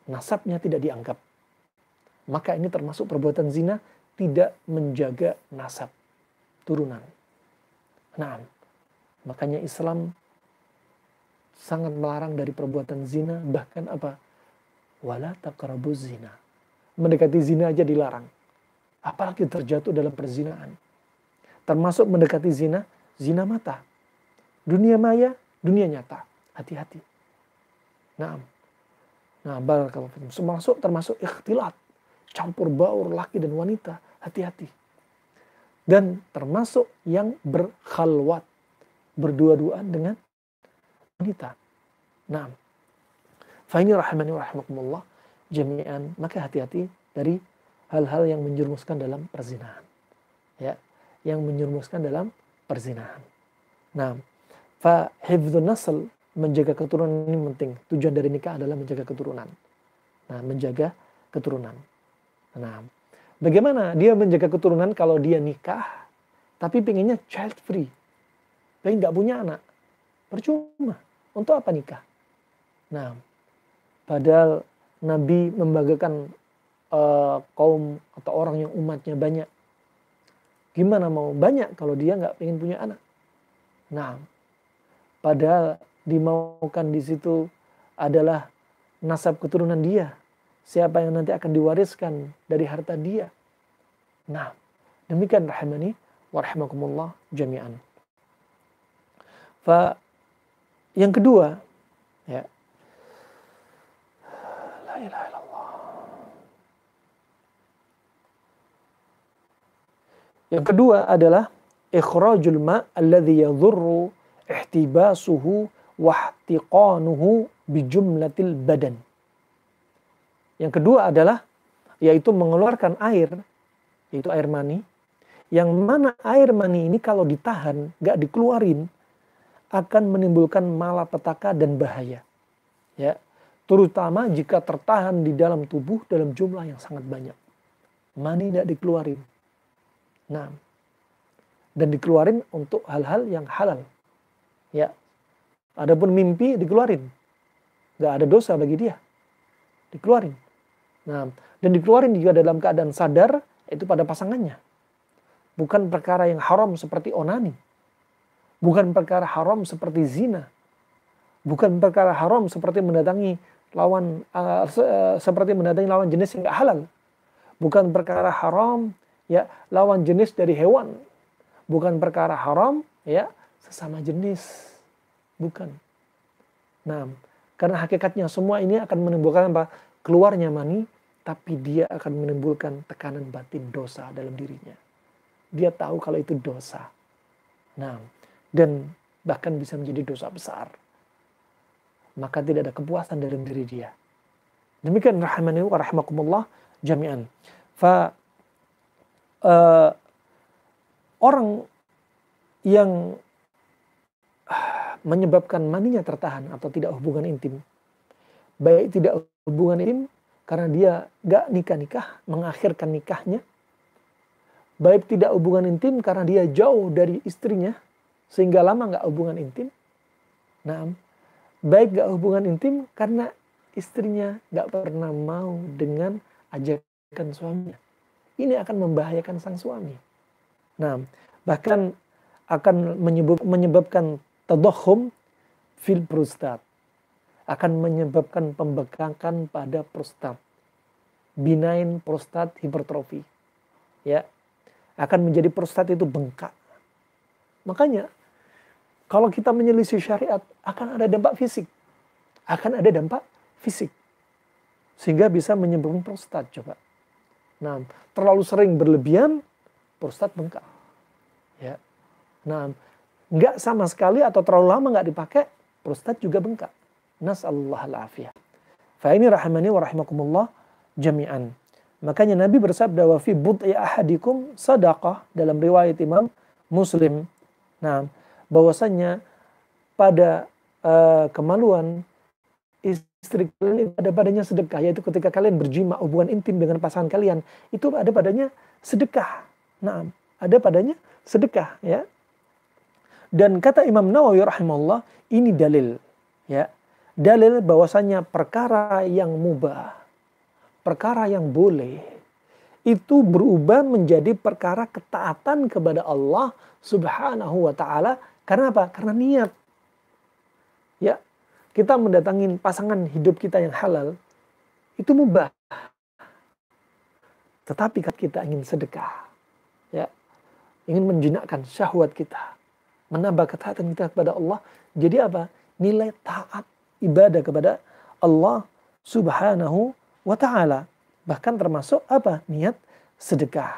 nasabnya tidak dianggap. Maka ini termasuk perbuatan zina, tidak menjaga nasab turunan. Nah, makanya Islam sangat melarang dari perbuatan zina, bahkan apa? Wala taqrabuz zina. Mendekati zina aja dilarang. Apalagi terjatuh dalam perzinahan. Termasuk mendekati zina, zina mata. Dunia maya, dunia nyata. Hati-hati. Nah, barakallahu fikum. Termasuk ikhtilat. Campur baur laki dan wanita. Hati-hati. Dan termasuk yang berkhalwat. Berdua-duaan dengan wanita. Nah, fa ini rahimani wa rahimakumullah jami'an, maka hati-hati dari hal-hal yang menjerumuskan dalam perzinahan. Ya, yang menjerumuskan dalam perzinahan. Nah, fa hifdzun nasl, menjaga keturunan ini penting. Tujuan dari nikah adalah menjaga keturunan. Nah, menjaga keturunan. Nah, bagaimana dia menjaga keturunan kalau dia nikah tapi pengennya child free, pengen nggak punya anak? Percuma. Untuk apa nikah? Nah, padahal Nabi membanggakan kaum atau orang yang umatnya banyak. Gimana mau banyak kalau dia nggak pengen punya anak? Nah, padahal dimaukan di situ adalah nasab keturunan dia. Siapa yang nanti akan diwariskan dari harta dia. Nah, demikian rahimani wa rahimakumullah jami'an. Fa yang kedua, ya. La ilaha illallah. Yang kedua adalah ikhrajul ma' alladhi yadhurru ihtibasuhu wa ihtiqanuhu bi jumlatil badan. Yang kedua adalah yaitu mengeluarkan air, yaitu air mani, yang mana air mani ini kalau ditahan, gak dikeluarin, akan menimbulkan malapetaka dan bahaya. Ya, terutama jika tertahan di dalam tubuh dalam jumlah yang sangat banyak. Mani tidak dikeluarin. Nah, dan dikeluarin untuk hal-hal yang halal. Ya, adapun mimpi dikeluarin, gak ada dosa bagi dia, dikeluarin. Nah, dan dikeluarin juga dalam keadaan sadar, itu pada pasangannya. Bukan perkara yang haram seperti onani. Bukan perkara haram seperti zina. Bukan perkara haram seperti mendatangi lawan jenis yang gak halal. Bukan perkara haram ya lawan jenis dari hewan. Bukan perkara haram ya sesama jenis. Bukan. Nah, karena hakikatnya semua ini akan menimbulkan apa? Keluarnya mani, tapi dia akan menimbulkan tekanan batin dosa dalam dirinya. Dia tahu kalau itu dosa. Nah, dan bahkan bisa menjadi dosa besar. Maka tidak ada kepuasan dalam diri dia. Demikian rahimani wa rahimakumullah jami'an. Orang yang menyebabkan maninya tertahan atau tidak hubungan intim, baik tidak hubungan intim karena dia gak nikah-nikah, mengakhirkan nikahnya, baik tidak hubungan intim karena dia jauh dari istrinya sehingga lama gak hubungan intim. Nah, baik gak hubungan intim karena istrinya gak pernah mau dengan ajakan suaminya. Ini akan membahayakan sang suami. Nah, bahkan akan menyebabkan tadakhum fil prostat. Akan menyebabkan pembengkakan pada prostat. Benign prostat hypertrophy. Ya. Akan menjadi prostat itu bengkak. Makanya kalau kita menyelisih syariat akan ada dampak fisik. Akan ada dampak fisik. Sehingga bisa menyebabkan prostat coba. Nah, terlalu sering berlebihan prostat bengkak. Ya. Nah, enggak sama sekali atau terlalu lama enggak dipakai prostat juga bengkak. Nas'alullah al-afiyah. Fa ini rahimani wa rahimakumullah jami'an. Makanya Nabi bersabda wa fi bud'i ahadikum sadaqah dalam riwayat Imam Muslim. Nah, bahwasanya pada kemaluan istri kalian ada padanya sedekah, yaitu ketika kalian berjima hubungan intim dengan pasangan kalian, itu ada padanya sedekah. Nah, ada padanya sedekah, ya. Dan kata Imam Nawawi rahimahullah, ini dalil, ya. Dalil bahwasanya perkara yang mubah, perkara yang boleh, itu berubah menjadi perkara ketaatan kepada Allah Subhanahu wa ta'ala. Karena apa? Karena niat. Ya, kita mendatangi pasangan hidup kita yang halal, itu mubah. Tetapi kita ingin sedekah, ya, ingin menjinakkan syahwat kita, menambah ketaatan kita kepada Allah. Jadi apa? Nilai taat ibadah kepada Allah Subhanahu wa ta'ala. Bahkan termasuk apa? Niat sedekah.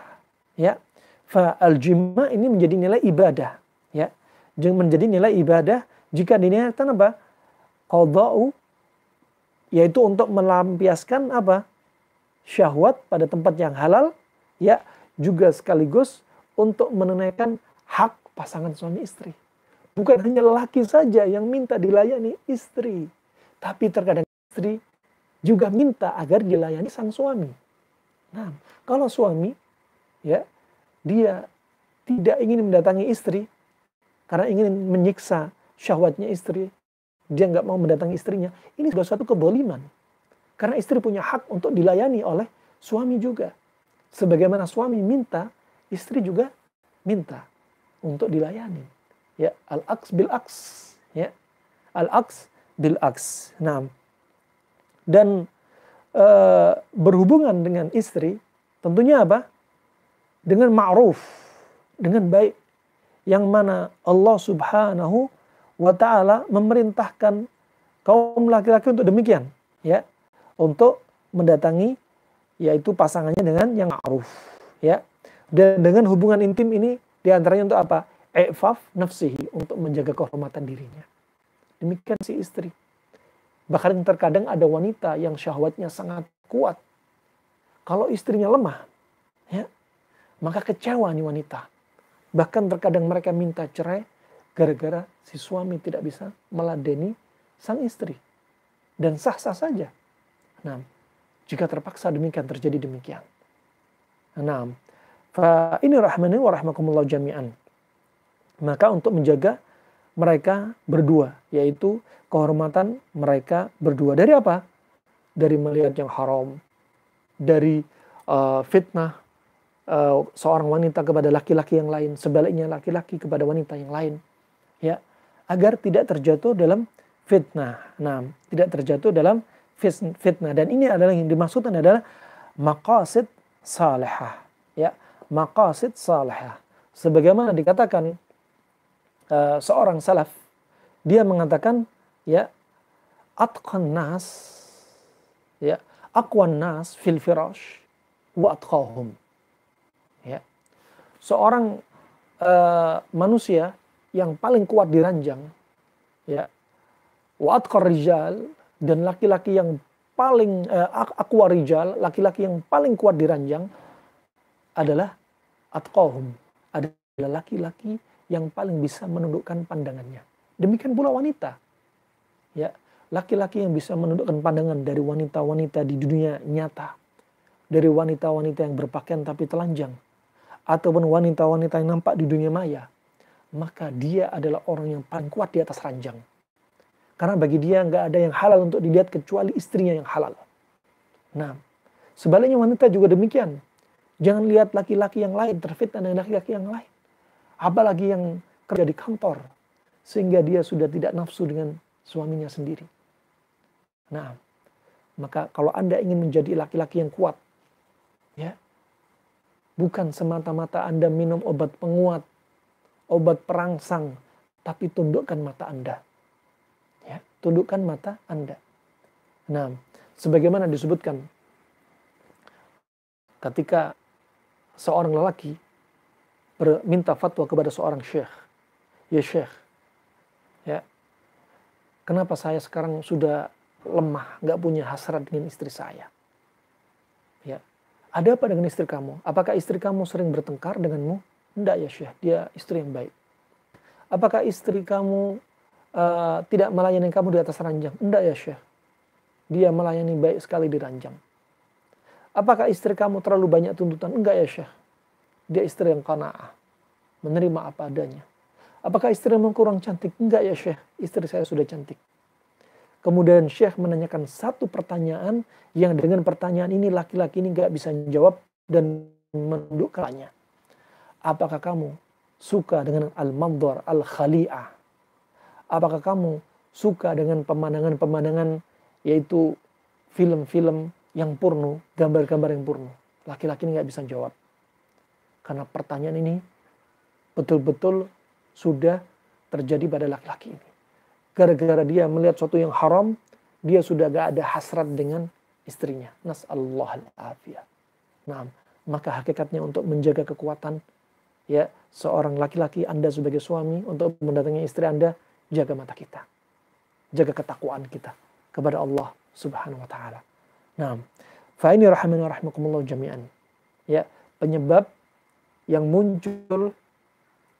Ya. Fa al-jima' ini menjadi nilai ibadah, ya. Menjadi nilai ibadah jika diniatkan apa? qada'u, yaitu untuk melampiaskan apa? Syahwat pada tempat yang halal, ya, juga sekaligus untuk menunaikan hak pasangan suami istri. Bukan hanya laki saja yang minta dilayani istri, tapi terkadang istri juga minta agar dilayani sang suami. Nah, kalau suami, ya, dia tidak ingin mendatangi istri karena ingin menyiksa syahwatnya istri, dia nggak mau mendatangi istrinya, ini sudah suatu keboliman. Karena istri punya hak untuk dilayani oleh suami juga. Sebagaimana suami minta, istri juga minta untuk dilayani. Ya, al-aks bil aks, ya. Al-aks bil aks. Nah, dan berhubungan dengan istri tentunya apa? Dengan ma'ruf, dengan baik, yang mana Allah Subhanahu wa taala memerintahkan kaum laki-laki untuk demikian, ya. Untuk mendatangi yaitu pasangannya dengan yang ma'ruf, ya. Dan dengan hubungan intim ini diantaranya untuk apa? I'faf nafsihi, untuk menjaga kehormatan dirinya. Demikian si istri. Bahkan terkadang ada wanita yang syahwatnya sangat kuat. Kalau istrinya lemah, ya, maka kecewa nih wanita. Bahkan terkadang mereka minta cerai gara-gara si suami tidak bisa meladeni sang istri. Dan sah-sah saja. Nah, jika terpaksa demikian, terjadi demikian. Nah, fa ini rahmani wa rahmakumullah jami'an. Maka untuk menjaga mereka berdua, yaitu kehormatan mereka berdua. Dari apa? Dari melihat yang haram, dari fitnah seorang wanita kepada laki-laki yang lain, sebaliknya laki-laki kepada wanita yang lain, ya, agar tidak terjatuh dalam fitnah. Nah, tidak terjatuh dalam fitnah. Dan ini adalah yang dimaksudkan adalah maqasid salihah, ya, maqasid salihah. Sebagaimana dikatakan seorang salaf, dia mengatakan, ya, atqan nas, ya, aqwan nas fil firash wa atqahum, ya. Seorang manusia yang paling kuat di ranjang, ya, wa atqar rijal, dan laki-laki yang paling aqwa rijal, laki-laki yang paling kuat di ranjang adalah atqahum, adalah laki-laki yang paling bisa menundukkan pandangannya. Demikian pula wanita, ya, laki-laki yang bisa menundukkan pandangan dari wanita-wanita di dunia nyata, dari wanita-wanita yang berpakaian tapi telanjang, ataupun wanita-wanita yang nampak di dunia maya, maka dia adalah orang yang paling kuat di atas ranjang. Karena bagi dia nggak ada yang halal untuk dilihat kecuali istrinya yang halal. Nah, sebaliknya wanita juga demikian. Jangan lihat laki-laki yang lain terfitnah dengan laki-laki yang lain. Apalagi yang kerja di kantor, sehingga dia sudah tidak nafsu dengan suaminya sendiri. Nah, maka kalau Anda ingin menjadi laki-laki yang kuat, ya, bukan semata-mata Anda minum obat penguat, obat perangsang, tapi tundukkan mata Anda. Ya, tundukkan mata Anda. Nah, sebagaimana disebutkan ketika seorang lelaki minta fatwa kepada seorang syekh, ya syekh, ya, kenapa saya sekarang sudah lemah, nggak punya hasrat dengan istri saya? Ya, ada apa dengan istri kamu? Apakah istri kamu sering bertengkar denganmu? Enggak ya syekh, dia istri yang baik. Apakah istri kamu tidak melayani kamu di atas ranjang? Enggak ya syekh, dia melayani baik sekali di ranjang. Apakah istri kamu terlalu banyak tuntutan? Enggak ya syekh, dia istri yang qanaah, menerima apa adanya. Apakah istrimu kurang cantik? Enggak ya syekh, istri saya sudah cantik. Kemudian syekh menanyakan satu pertanyaan yang dengan pertanyaan ini laki-laki ini enggak bisa menjawab dan menundukkannya. Apakah kamu suka dengan al-mandhar al-khali'ah? Apakah kamu suka dengan pemandangan-pemandangan, yaitu film-film yang porno, gambar-gambar yang porno? Laki-laki ini nggak bisa jawab. Karena pertanyaan ini betul-betul sudah terjadi pada laki-laki ini. Gara-gara dia melihat sesuatu yang haram, dia sudah gak ada hasrat dengan istrinya. Nas'allahu al-afiyah. Nah, maka hakikatnya untuk menjaga kekuatan, ya, seorang laki-laki, Anda sebagai suami untuk mendatangi istri Anda, jaga mata kita. jaga ketakwaan kita kepada Allah Subhanahu wa taala. Nah, fa ini rahimani wa rahimakumullah jami'an. Ya, penyebab yang muncul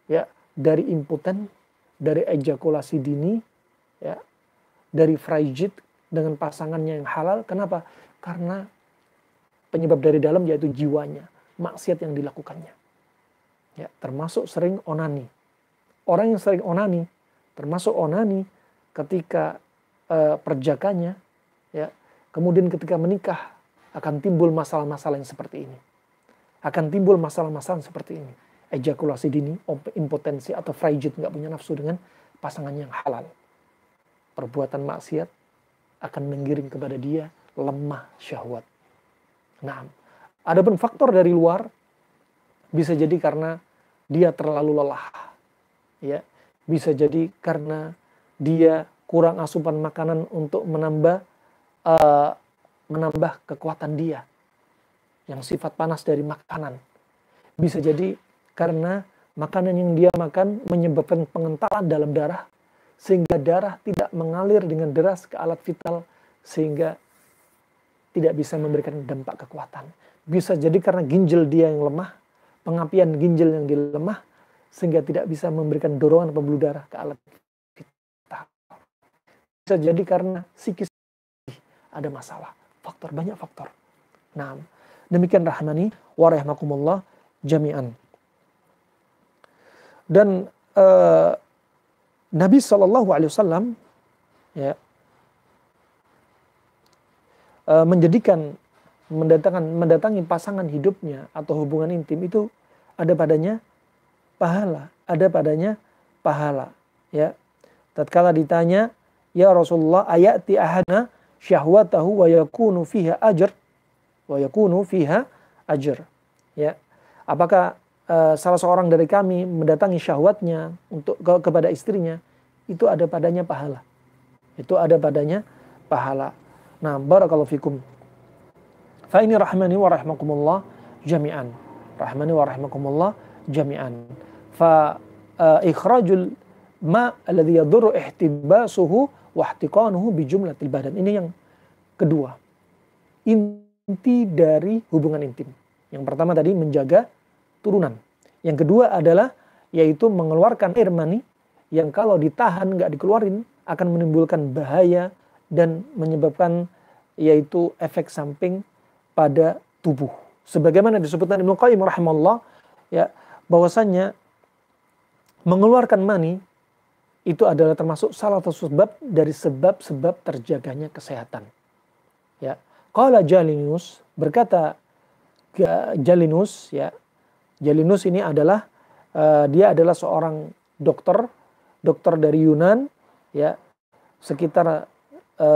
ya dari impoten, dari ejakulasi dini, ya, dari frigid dengan pasangannya yang halal. Kenapa? Karena penyebab dari dalam yaitu jiwanya, maksiat yang dilakukannya. Ya, termasuk sering onani. Orang yang sering onani, termasuk onani ketika perjakanya, ya, kemudian ketika menikah akan timbul masalah-masalah yang seperti ini. Akan timbul masalah-masalah seperti ini. Ejakulasi dini, impotensi atau frigid, nggak punya nafsu dengan pasangannya yang halal. Perbuatan maksiat akan menggiring kepada dia lemah syahwat. Nah, adapun faktor dari luar bisa jadi karena dia terlalu lelah. Ya, bisa jadi karena dia kurang asupan makanan untuk menambah kekuatan dia yang sifat panas dari makanan. Bisa jadi karena makanan yang dia makan menyebabkan pengentalan dalam darah sehingga darah tidak mengalir dengan deras ke alat vital sehingga tidak bisa memberikan dampak kekuatan. Bisa jadi karena ginjal dia yang lemah, pengapian ginjal yang lemah sehingga tidak bisa memberikan dorongan pembuluh darah ke alat vital. Bisa jadi karena psikis ada masalah. Banyak faktor. Nah, demikian rahmani wa rahimakumullah jami'an. Dan Nabi SAW ya, mendatangi pasangan hidupnya atau hubungan intim itu ada padanya pahala, ya. Tatkala ditanya, ya Rasulullah, ayati ahana syahwatahu wa yakunu fiha ajr, ya. Apakah salah seorang dari kami mendatangi syahwatnya untuk kepada istrinya, itu ada padanya pahala. Nah, barakallahu fikum. Fa ini rahmani wa rahimakumullah jami'an. Fa ikhrajul ma alladhi yadurru ihtibasuhu wa ihtiqanuhu bi jumlatil badan. Ini yang kedua. Inti dari hubungan intim. Yang pertama tadi menjaga turunan. Yang kedua adalah yaitu mengeluarkan air mani yang kalau ditahan nggak dikeluarin akan menimbulkan bahaya dan menyebabkan yaitu efek samping pada tubuh. Sebagaimana disebutkan Ibnu Qayyim rahimahullah, ya, bahwasannya mengeluarkan mani itu adalah termasuk salah satu sebab dari sebab-sebab terjaganya kesehatan. Ya, qala Jalinus, berkata Jalinus, ya. Jalinus ini adalah dia adalah seorang dokter dari Yunan, ya, sekitar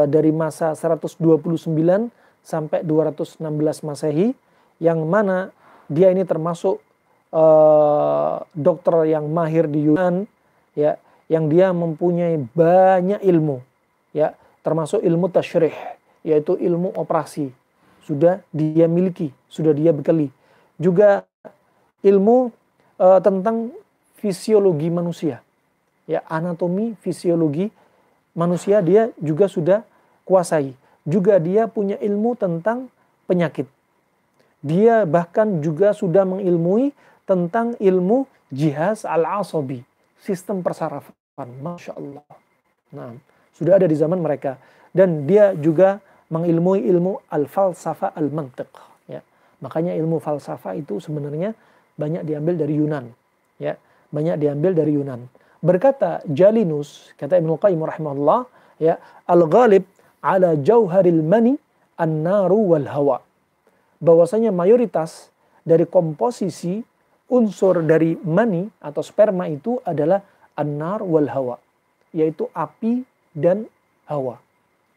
dari masa 129 sampai 216 Masehi, yang mana dia ini termasuk dokter yang mahir di Yunan, ya, yang dia mempunyai banyak ilmu, ya, termasuk ilmu tasyrih, yaitu ilmu operasi, sudah dia miliki, sudah dia bekali. Juga ilmu tentang fisiologi manusia, ya, anatomi fisiologi manusia dia juga sudah kuasai. Juga dia punya ilmu tentang penyakit. Dia bahkan juga sudah mengilmui tentang ilmu jihaz al-asabi, sistem persarafan. Masya Allah. Nah, sudah ada di zaman mereka. Dan dia juga mengilmui ilmu al-falsafah al-mantiq. Ya. Makanya ilmu falsafah itu sebenarnya banyak diambil dari Yunan. Ya. Banyak diambil dari Yunan. Berkata Jalinus, kata Ibnu Qayyim rahimahullah, ya, al-ghalib ala jauharil mani an-naru wal hawa. Bahwasanya mayoritas dari komposisi unsur dari mani atau sperma itu adalah an-nar wal hawa, yaitu api dan hawa,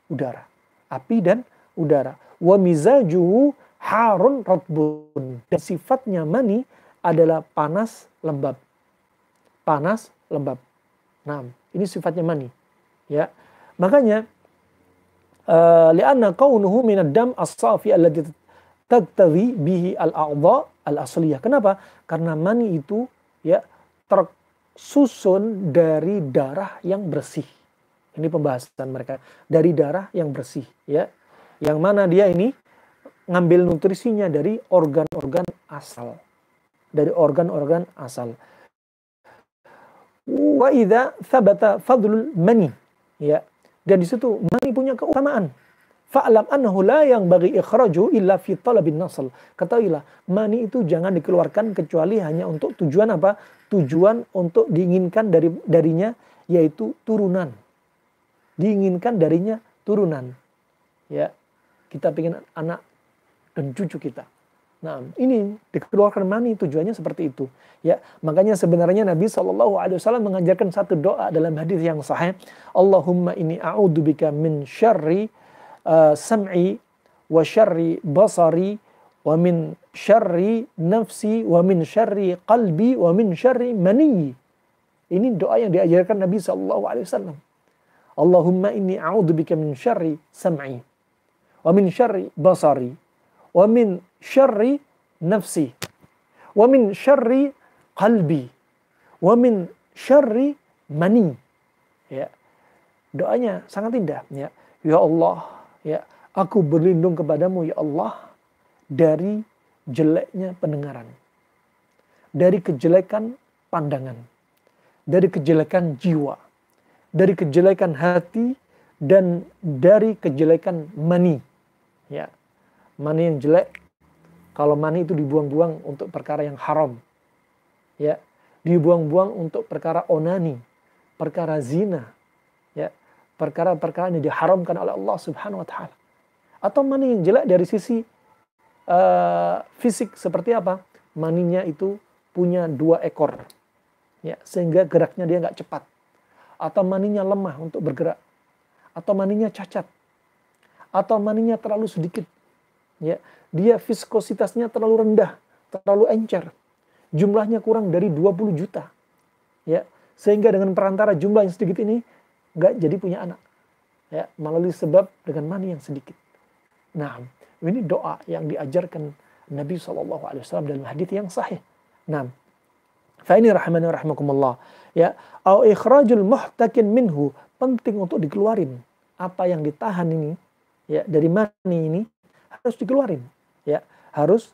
udara. Api dan udara. Wa mizajuhu harun ratbun. Dan sifatnya mani adalah panas lembab. Panas lembab. Nah, ini sifatnya mani. Ya. Makanya li'anna kaunuhu minad dam as-safi alladhi taqtadhi bihi al-a'dha al-asliyah. Kenapa? Karena mani itu, ya, tersusun dari darah yang bersih. Ini pembahasan mereka dari darah yang bersih, ya. Yang mana dia ini ngambil nutrisinya dari organ-organ asal. Dari organ-organ asal. Wa idza thabata fadlul mani, ya. Dan di situ mani punya keutamaan. Fa'lam annahu la yang bagi ikhraju illa fi talabin nasl. Ketahuilah, mani itu jangan dikeluarkan kecuali hanya untuk tujuan apa? Tujuan untuk diinginkan darinya yaitu turunan. Diinginkan darinya turunan. Ya. Kita pengen anak dan cucu kita. Nah, ini dikeluarkan mani tujuannya seperti itu. Ya, makanya sebenarnya Nabi SAW mengajarkan satu doa dalam hadis yang sahih. Allahumma inni a'udzubika min syarri sam'i wa syarri basari wa min syarri nafsi wa min syarri qalbi wa min syarri mani. Ini doa yang diajarkan Nabi SAW. Allahumma inni a'udzubika min syarri sam'i wa min syarri basari wa min syarri nafsi wa min syarri qalbi wa min syarri mani. Ya. Doanya sangat indah, ya. Ya Allah, ya, aku berlindung kepadamu ya Allah dari jeleknya pendengaran, dari kejelekan pandangan, dari kejelekan jiwa, dari kejelekan hati, dan dari kejelekan mani. Ya, mani yang jelek, kalau mani itu dibuang-buang untuk perkara yang haram, ya, dibuang-buang untuk perkara onani, perkara zina, ya, perkara-perkara yang diharamkan oleh Allah Subhanahu wa taala. Atau mani yang jelek dari sisi fisik seperti apa? Maninya itu punya 2 ekor. Ya, sehingga geraknya dia nggak cepat. Atau maninya lemah untuk bergerak. Atau maninya cacat. Atau maninya terlalu sedikit. Ya, dia viskositasnya terlalu rendah, terlalu encer. Jumlahnya kurang dari 20 juta. Ya, sehingga dengan perantara jumlah yang sedikit ini nggak jadi punya anak, ya, melalui sebab dengan mani yang sedikit. Nah, ini doa yang diajarkan Nabi SAW dalam hadis yang sahih. Nah, fa ini rahmani rahimakumullah, ya, au ikhrajul muhtakin minhu, penting untuk dikeluarin apa yang ditahan ini, ya, dari mani ini harus dikeluarin, ya, harus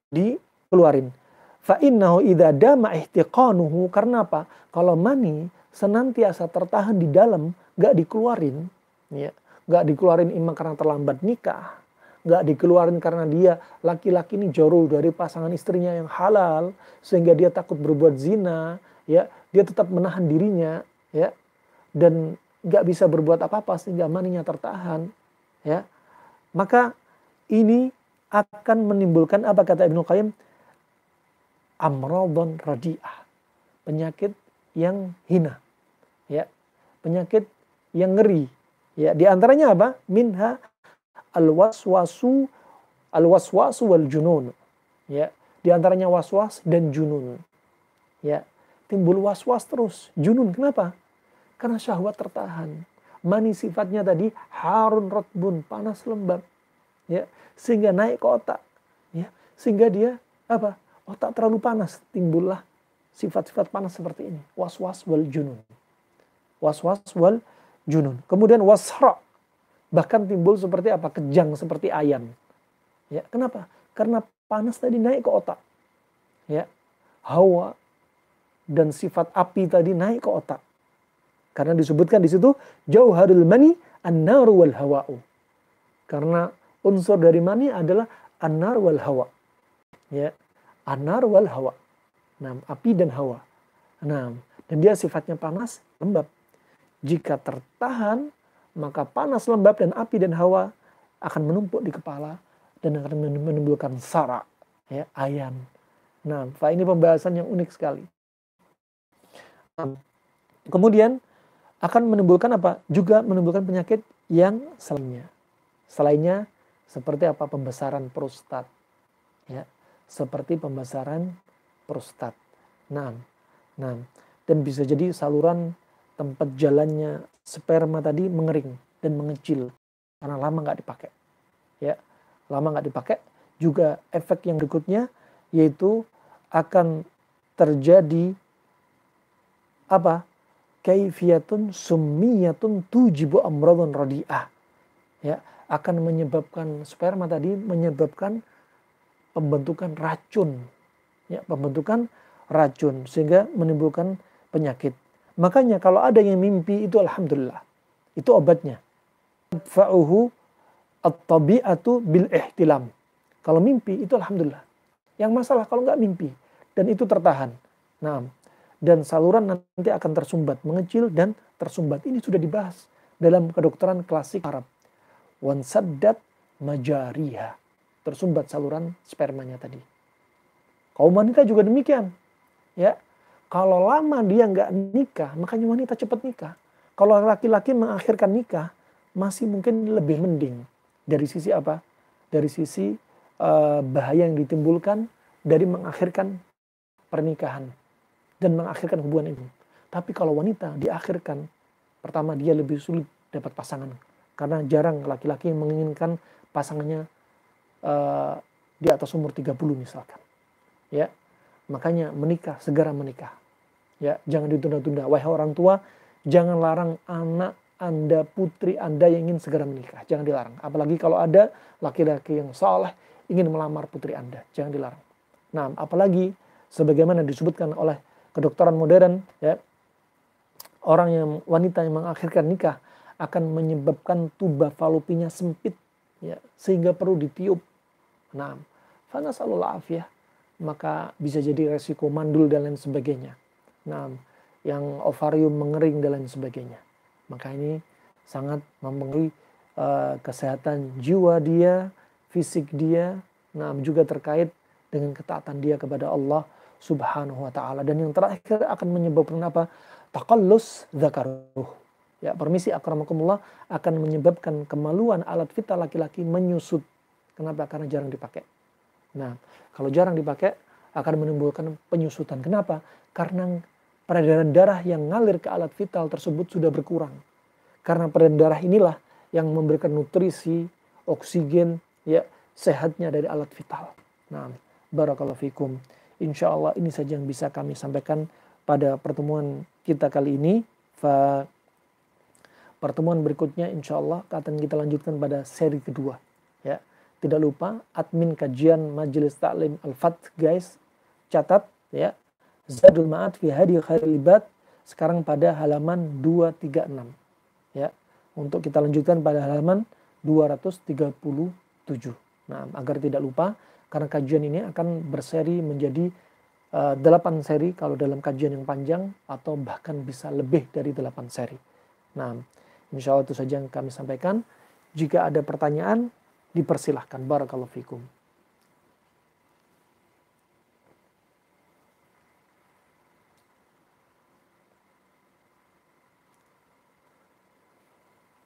dikeluarin. Fa innahu idza dama ihtiqanuhu, karena apa? Kalau mani senantiasa tertahan di dalam, gak dikeluarin, ya, gak dikeluarin imam karena terlambat nikah, gak dikeluarin karena dia laki-laki ini jauh dari pasangan istrinya yang halal, sehingga dia takut berbuat zina, ya, dia tetap menahan dirinya, ya, dan gak bisa berbuat apa-apa sehingga maninya tertahan, ya, maka ini akan menimbulkan apa kata Ibnu Qayyim, amradun radi'ah, penyakit yang hina, ya, penyakit yang ngeri, ya, di antaranya apa? Minha al-waswasu wal junun, ya, di antaranya waswas dan junun, ya, timbul waswas terus, junun, kenapa? Karena syahwat tertahan, mani sifatnya tadi harun rotbun, panas lembab, ya, sehingga naik ke otak, ya, sehingga dia apa? Otak terlalu panas, timbullah sifat-sifat panas seperti ini. Waswas wal junun. Waswas wal junun. Kemudian wasra. Bahkan timbul seperti apa? Kejang seperti ayam. Ya, kenapa? Karena panas tadi naik ke otak. Ya. Hawa dan sifat api tadi naik ke otak. Karena disebutkan di situ jauharul mani an-naru wal hawa'u. Karena unsur dari mani adalah an-nar wal hawa. Ya. An-nar wal hawa. Nah, api dan hawa. Nah, dan dia sifatnya panas, lembab. Jika tertahan, maka panas, lembab, dan api dan hawa akan menumpuk di kepala dan akan menimbulkan sara, ya, ayan. Nah, ini pembahasan yang unik sekali. Kemudian akan menimbulkan apa? Juga menimbulkan penyakit yang selainnya. Selainnya seperti apa? Pembesaran prostat, ya, seperti pembesaran prostat. Nah, dan bisa jadi saluran tempat jalannya sperma tadi mengering dan mengecil karena lama nggak dipakai. Ya, lama nggak dipakai. Juga efek yang berikutnya yaitu akan terjadi apa? kaifiyatun summiyatun tujibu amradun radi'ah. Ya, akan menyebabkan sperma tadi menyebabkan pembentukan racun. Ya, pembentukan racun sehingga menimbulkan penyakit. Makanya kalau ada yang mimpi itu alhamdulillah. Itu obatnya. Fa'uhu at-tabi'atu bil ihtilam. Kalau mimpi itu alhamdulillah. Yang masalah kalau nggak mimpi dan itu tertahan. Nah, dan saluran nanti akan tersumbat, mengecil dan tersumbat. Ini sudah dibahas dalam kedokteran klasik Arab. Wansaddat majariha. Tersumbat saluran spermanya tadi. Kaum wanita juga demikian. Ya, kalau lama dia nggak nikah, makanya wanita cepat nikah. Kalau laki-laki mengakhirkan nikah, masih mungkin lebih mending. Dari sisi apa? Dari sisi bahaya yang ditimbulkan dari mengakhirkan pernikahan dan mengakhirkan hubungan itu. Tapi kalau wanita diakhirkan, pertama dia lebih sulit dapat pasangan. Karena jarang laki-laki yang menginginkan pasangannya di atas umur 30 misalkan. Ya, makanya menikah, segera menikah. Ya, jangan ditunda-tunda. Wahai orang tua, jangan larang anak Anda, putri Anda yang ingin segera menikah. Jangan dilarang. Apalagi kalau ada laki-laki yang saleh ingin melamar putri Anda. Jangan dilarang. Nah, apalagi sebagaimana disebutkan oleh kedokteran modern, ya, orang yang wanita yang mengakhirkan nikah akan menyebabkan tuba falopinya sempit, ya, sehingga perlu ditiup. Nah, fanasalul afiyah, maka bisa jadi resiko mandul dan lain sebagainya. Nah, yang ovarium mengering dan lain sebagainya. Maka ini sangat mempengaruhi kesehatan jiwa dia, fisik dia, nah juga terkait dengan ketaatan dia kepada Allah Subhanahu wa taala. Dan yang terakhir akan menyebabkan apa? Taqallus dzakaruh. Ya, permisi akramakumullah, akan menyebabkan kemaluan alat vital laki-laki menyusut. Kenapa? Karena jarang dipakai. Nah, kalau jarang dipakai akan menimbulkan penyusutan. Kenapa? Karena peredaran darah yang ngalir ke alat vital tersebut sudah berkurang. Karena peredaran darah inilah yang memberikan nutrisi, oksigen, ya, sehatnya dari alat vital. Nah, barakallahu fikum. Insya Allah ini saja yang bisa kami sampaikan pada pertemuan kita kali ini. Pertemuan berikutnya insya Allah akan kita lanjutkan pada seri kedua. Ya, tidak lupa admin kajian Majelis Taklim Al-Fath, guys, catat ya, Zadul Ma'ad fi Hadi Khairil Ibad sekarang pada halaman 236. Ya, untuk kita lanjutkan pada halaman 237. Nah, agar tidak lupa, karena kajian ini akan berseri menjadi 8 seri kalau dalam kajian yang panjang, atau bahkan bisa lebih dari 8 seri. Nah, insya Allah itu saja yang kami sampaikan. Jika ada pertanyaan, dipersilahkan. Barakallahu fikum.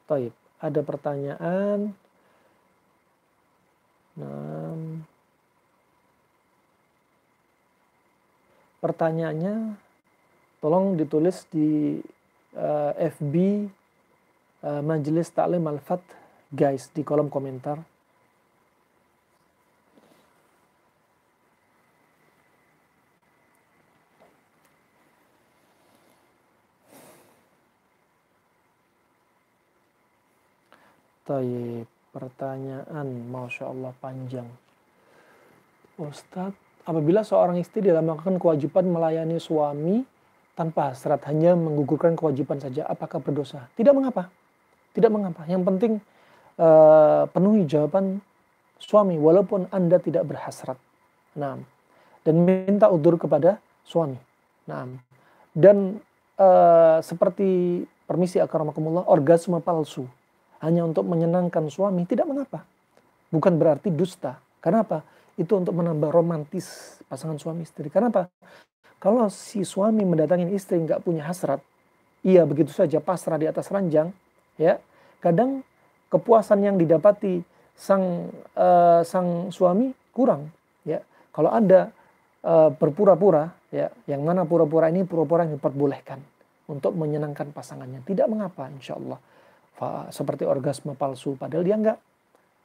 Taib, ada pertanyaan. Nah, pertanyaannya tolong ditulis di FB Majelis Taklim Al-Fath, guys, di kolom komentar. Taib, pertanyaan, Masya Allah panjang. Ustadz, apabila seorang istri dalam melakukan kewajiban melayani suami tanpa hasrat, hanya menggugurkan kewajiban saja, apakah berdosa? Tidak mengapa. Tidak mengapa. Yang penting penuhi jawaban suami walaupun Anda tidak berhasrat. Nah, dan minta udzur kepada suami. Nah, dan seperti permisi akramakumullah, orgasme palsu hanya untuk menyenangkan suami tidak mengapa. Bukan berarti dusta. Kenapa? Itu untuk menambah romantis pasangan suami istri. Kenapa? Kalau si suami mendatangi istri nggak punya hasrat, ia begitu saja pasrah di atas ranjang, ya, kadang kepuasan yang didapati sang suami kurang, ya. Kalau Anda berpura-pura, ya, yang mana pura-pura ini pura-pura yang diperbolehkan untuk menyenangkan pasangannya, tidak mengapa, insya Allah. Seperti orgasme palsu, padahal dia enggak,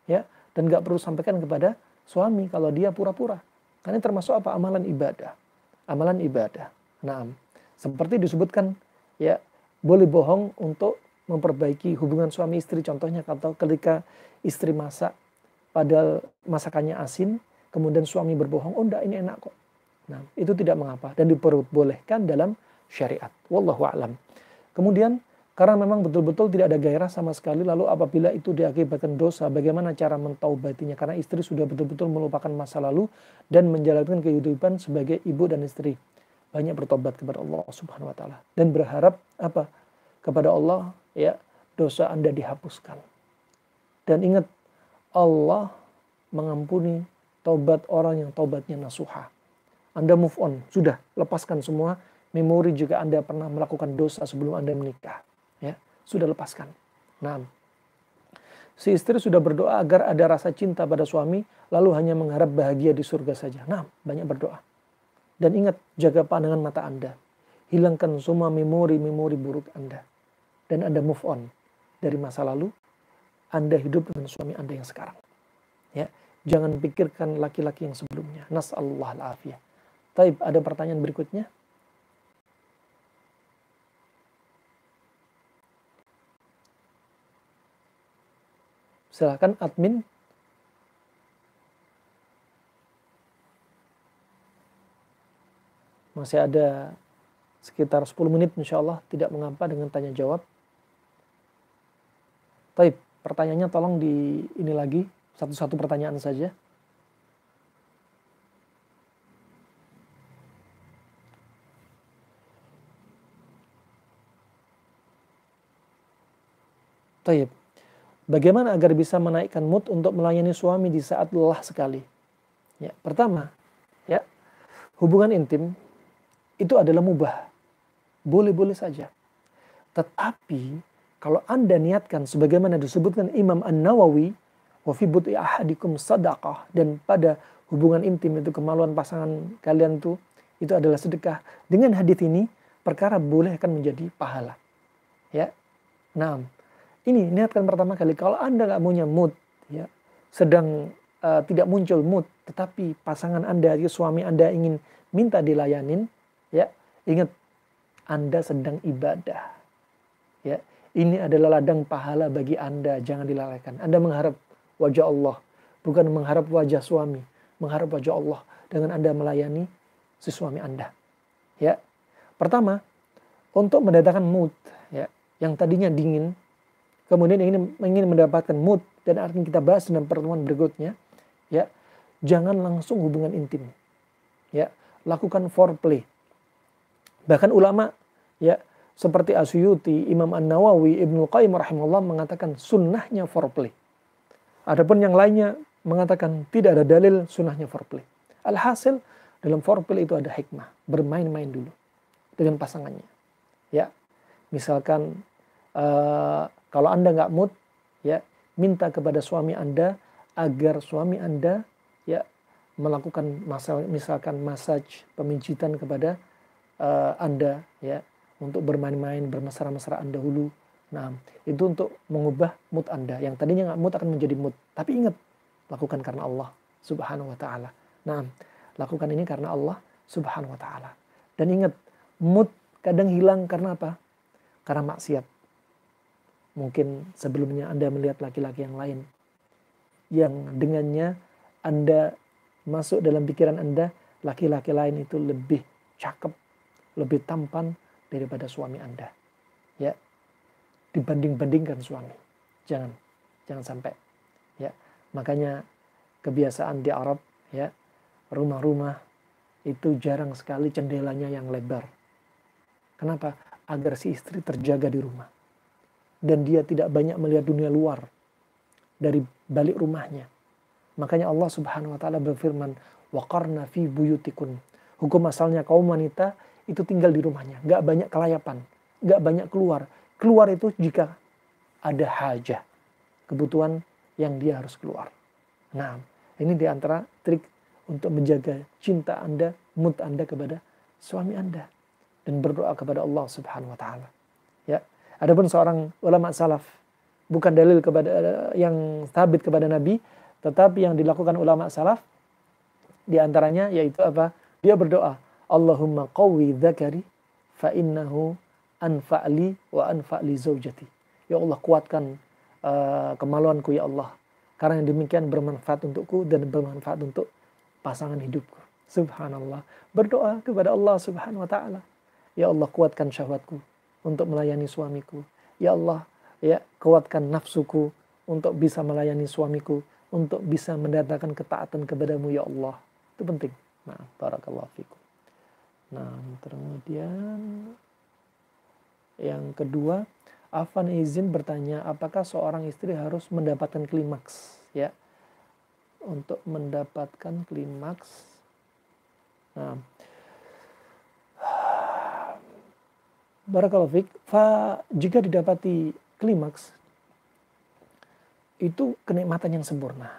ya, dan enggak perlu sampaikan kepada suami kalau dia pura-pura, karena termasuk apa? Amalan ibadah. Nah, seperti disebutkan, ya, boleh bohong untuk memperbaiki hubungan suami istri. Contohnya atau ketika istri masak, padahal masakannya asin, kemudian suami berbohong, oh enggak, ini enak kok. Nah, itu tidak mengapa dan diperbolehkan dalam syariat. Wallahu a'lam. Kemudian, karena memang betul-betul tidak ada gairah sama sekali, lalu apabila itu diakibatkan dosa, bagaimana cara mentaubatinya? Karena istri sudah betul-betul melupakan masa lalu dan menjalankan kehidupan sebagai ibu dan istri. Banyak bertobat kepada Allah Subhanahu wa taala dan berharap apa? Kepada Allah, ya, dosa Anda dihapuskan. Dan ingat, Allah mengampuni taubat orang yang taubatnya nasuha. Anda move on, sudah lepaskan semua memori jika Anda pernah melakukan dosa sebelum Anda menikah, ya, sudah lepaskan. Nah, si istri sudah berdoa agar ada rasa cinta pada suami, lalu hanya mengharap bahagia di surga saja. Nah, banyak berdoa. Dan ingat, jaga pandangan mata Anda. Hilangkan semua memori-memori buruk Anda. Dan Anda move on dari masa lalu, Anda hidup dengan suami Anda yang sekarang. Ya, jangan pikirkan laki-laki yang sebelumnya. Nas'alullah al-afiyah. Taib, ada pertanyaan berikutnya? Silakan admin. Masih ada sekitar 10 menit insya Allah, tidak mengapa dengan tanya jawab. Taib, pertanyaannya tolong di ini lagi, satu-satu pertanyaan saja. Taib, bagaimana agar bisa menaikkan mood untuk melayani suami di saat lelah sekali? Ya, pertama, ya, hubungan intim itu adalah mubah, boleh-boleh saja. Tetapi kalau Anda niatkan sebagaimana disebutkan Imam An-Nawawi, wa fi buti ahadikum sadaqah, dan pada hubungan intim itu kemaluan pasangan kalian itu adalah sedekah. Dengan hadis ini perkara boleh akan menjadi pahala. Ya. Nah, ini niatkan pertama kali. Kalau Anda nggak punya mood, ya, sedang tidak muncul mood, tetapi pasangan Anda, suami Anda ingin minta dilayanin, ya, ingat Anda sedang ibadah. Ya, ini adalah ladang pahala bagi Anda, jangan dilalaikan. Anda mengharap wajah Allah, bukan mengharap wajah suami, mengharap wajah Allah dengan Anda melayani si suami Anda. Ya, pertama, untuk mendatangkan mood, ya, yang tadinya dingin, kemudian ingin mendapatkan mood, dan akan kita bahas dalam pertemuan berikutnya, ya, jangan langsung hubungan intim, ya, lakukan foreplay. Bahkan ulama, ya, seperti Asyuyuti, Imam An-Nawawi, Ibnu Qayyim rahimahullah mengatakan sunnahnya foreplay. Adapun yang lainnya mengatakan tidak ada dalil sunnahnya foreplay. Alhasil dalam foreplay itu ada hikmah, bermain-main dulu dengan pasangannya. Ya, misalkan kalau Anda nggak mood, ya, minta kepada suami Anda agar suami Anda, ya, melakukan misalkan massage, pemijitan kepada Anda, ya, untuk bermain-main, bermesra-mesraan dahulu. Nah, itu untuk mengubah mood Anda. Yang tadinya nggak mood akan menjadi mood. Tapi ingat, lakukan karena Allah Subhanahu wa ta'ala. Nah, lakukan ini karena Allah Subhanahu wa ta'ala. Dan ingat, mood kadang hilang karena apa? Karena maksiat. Mungkin sebelumnya Anda melihat laki-laki yang lain, yang dengannya Anda masuk dalam pikiran Anda, laki-laki lain itu lebih cakep, lebih tampan daripada suami Anda. Ya, dibanding-bandingkan suami. Jangan sampai. Ya, makanya kebiasaan di Arab, ya, rumah-rumah itu jarang sekali jendelanya yang lebar. Kenapa? Agar si istri terjaga di rumah. Dan dia tidak banyak melihat dunia luar dari balik rumahnya. Makanya Allah Subhanahu wa taala berfirman, waqarna fi buyutikun. Hukum asalnya kaum wanita itu tinggal di rumahnya, nggak banyak kelayapan, nggak banyak keluar. Keluar itu jika ada hajah, kebutuhan yang dia harus keluar. Nah, ini di antara trik untuk menjaga cinta Anda, mood Anda kepada suami Anda, dan berdoa kepada Allah Subhanahu wa taala. Ya. Adapun seorang ulama salaf, bukan dalil kepada yang sabit kepada Nabi, tetapi yang dilakukan ulama salaf di antaranya yaitu apa? Dia berdoa, Allahumma qawwi dzakari fa innahu anfa'li wa anfa'li zaujati. Ya Allah, kuatkan kemaluanku ya Allah. Karena yang demikian bermanfaat untukku dan bermanfaat untuk pasangan hidupku. Subhanallah. Berdoa kepada Allah Subhanahu wa taala. Ya Allah, kuatkan syahwatku untuk melayani suamiku. Ya Allah, ya kuatkan nafsuku untuk bisa melayani suamiku, untuk bisa mendatangkan ketaatan kepadamu ya Allah. Itu penting. Nah, barakallahu fikum. Nah, kemudian yang kedua, Afan izin bertanya, apakah seorang istri harus mendapatkan klimaks? Ya, untuk mendapatkan klimaks. Nah, barakallahu fik. Jika didapati klimaks, itu kenikmatan yang sempurna.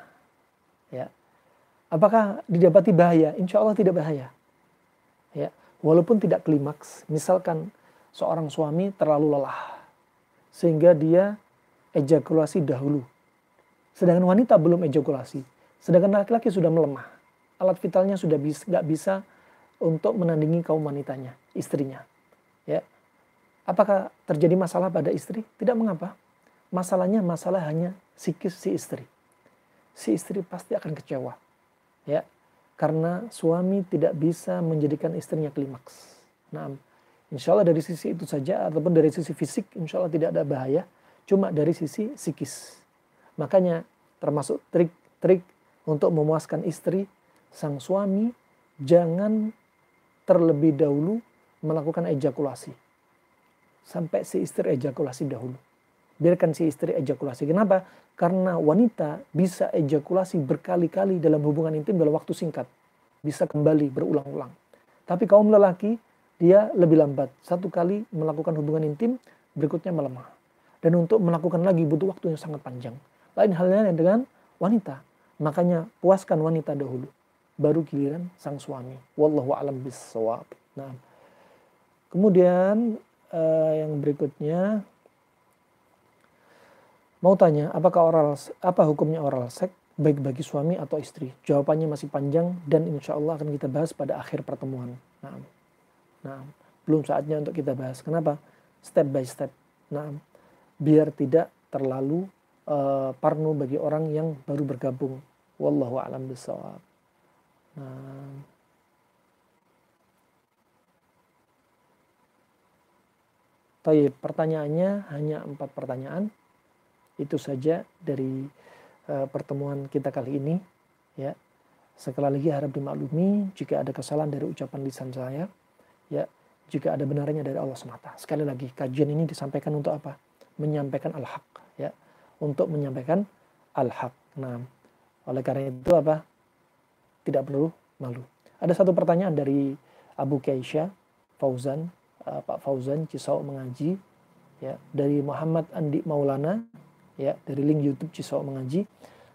Ya, apakah didapati bahaya? Insya Allah tidak bahaya. Ya, walaupun tidak klimaks, misalkan seorang suami terlalu lelah sehingga dia ejakulasi dahulu, sedangkan wanita belum ejakulasi, sedangkan laki-laki sudah melemah, alat vitalnya sudah nggak bisa untuk menandingi kaum wanitanya, istrinya. Ya, apakah terjadi masalah pada istri? Tidak mengapa. Masalahnya hanya psikis si istri. Si istri pasti akan kecewa, ya, karena suami tidak bisa menjadikan istrinya klimaks. Nah, insya Allah dari sisi itu saja, ataupun dari sisi fisik, insya Allah tidak ada bahaya. Cuma dari sisi psikis. Makanya termasuk trik-trik untuk memuaskan istri, sang suami jangan terlebih dahulu melakukan ejakulasi. Sampai si istri ejakulasi dahulu. Biarkan si istri ejakulasi. Kenapa? Karena wanita bisa ejakulasi berkali-kali dalam hubungan intim dalam waktu singkat. Bisa kembali berulang-ulang. Tapi kaum lelaki, dia lebih lambat. Satu kali melakukan hubungan intim, berikutnya melemah. Dan untuk melakukan lagi butuh waktu yang sangat panjang. Lain halnya dengan wanita. Makanya puaskan wanita dahulu. Baru giliran sang suami. Wallahu a'lam bissawab. Nah, kemudian yang berikutnya, mau tanya, apa hukumnya oral seks baik bagi suami atau istri? Jawabannya masih panjang dan insya Allah akan kita bahas pada akhir pertemuan. Nah, belum saatnya untuk kita bahas. Kenapa? Step by step. Nah, biar tidak terlalu parno bagi orang yang baru bergabung. Wallahu a'lam bishawab. Nah, pertanyaannya hanya 4 pertanyaan. Itu saja dari pertemuan kita kali ini. Ya, sekali lagi harap dimaklumi jika ada kesalahan dari ucapan lisan saya. Ya, jika ada benarnya dari Allah semata. Sekali lagi, kajian ini disampaikan untuk apa? Menyampaikan al-haq, ya. Untuk menyampaikan al-haq. Nah, oleh karena itu apa? Tidak perlu malu. Ada satu pertanyaan dari Abu Kaisya Fauzan, Pak Fauzan Cisau Mengaji, ya, dari Muhammad Andi Maulana, ya, dari link YouTube Cisau Mengaji.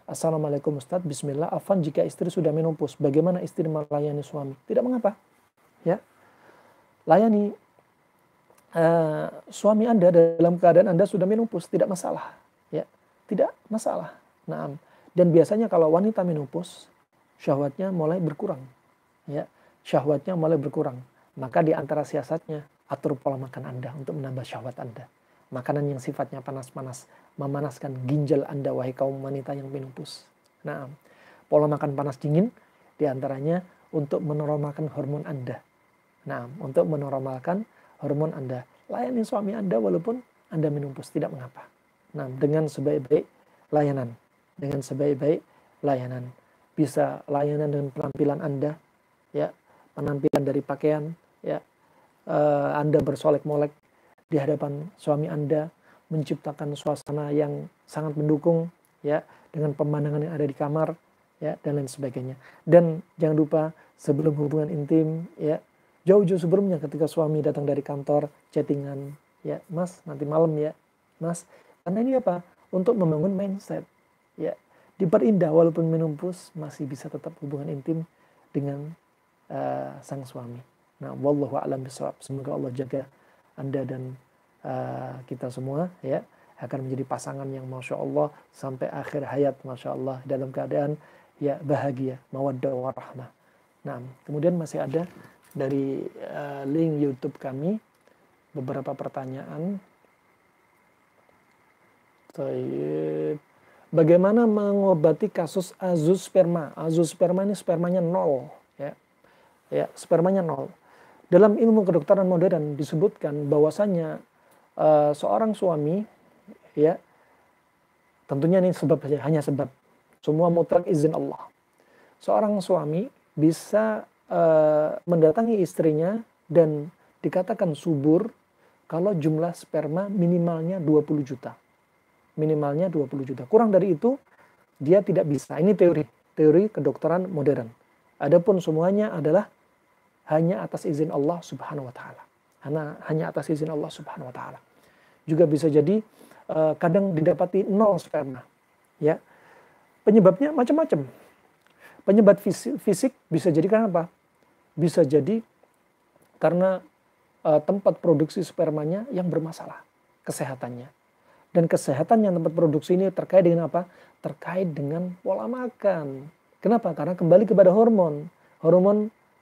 Assalamualaikum Ustadz, bismillah. Afan, jika istri sudah menopause, bagaimana istri melayani suami? Tidak mengapa, ya. Layani suami Anda dalam keadaan Anda sudah menopause, tidak masalah, ya, tidak masalah. Nah, dan biasanya kalau wanita menopause, syahwatnya mulai berkurang, ya, syahwatnya mulai berkurang. Maka di antara siasatnya, atur pola makan Anda untuk menambah syahwat Anda. Makanan yang sifatnya panas-panas, memanaskan ginjal Anda, wahai kaum wanita yang menopause. Nah, pola makan panas dingin di antaranya untuk menormalkan hormon Anda. Nah, untuk menormalkan hormon Anda. Layani suami Anda walaupun Anda menopause, tidak mengapa. Nah, dengan sebaik-baik layanan. Dengan sebaik-baik layanan. Bisa layanan dengan penampilan Anda, ya, penampilan dari pakaian, ya, Anda bersolek-molek di hadapan suami Anda, menciptakan suasana yang sangat mendukung, ya, dengan pemandangan yang ada di kamar, ya, dan lain sebagainya. Dan jangan lupa sebelum hubungan intim, ya, jauh-jauh sebelumnya ketika suami datang dari kantor, chattingan, ya, Mas, nanti malam ya, Mas. Karena ini apa? Untuk membangun mindset, ya, diperindah walaupun menopause masih bisa tetap hubungan intim dengan sang suami. Nah, wallahu a'lam bishawab. Semoga Allah jaga Anda dan kita semua, ya, akan menjadi pasangan yang masya Allah sampai akhir hayat, masya Allah, dalam keadaan ya bahagia, mawaddah warahmah. Nah, kemudian masih ada dari link YouTube kami, beberapa pertanyaan. Bagaimana mengobati kasus azoosperma? Azoosperma ini spermanya 0, ya. Ya, spermanya 0. Dalam ilmu kedokteran modern disebutkan bahwasanya seorang suami, ya, tentunya ini sebab saja, hanya sebab. Semua mutlak izin Allah. Seorang suami bisa mendatangi istrinya dan dikatakan subur kalau jumlah sperma minimalnya 20 juta. Minimalnya 20 juta. Kurang dari itu, dia tidak bisa. Ini teori kedokteran modern. Adapun semuanya adalah hanya atas izin Allah Subhanahu wa taala. Hanya atas izin Allah Subhanahu wa taala. Juga bisa jadi kadang didapati 0 sperma. Ya. Penyebabnya macam-macam. Penyebab fisik bisa jadi karena apa? Bisa jadi karena tempat produksi spermanya yang bermasalah, kesehatannya. Dan kesehatan yang tempat produksi ini terkait dengan apa? Terkait dengan pola makan. Kenapa? Karena kembali kepada hormon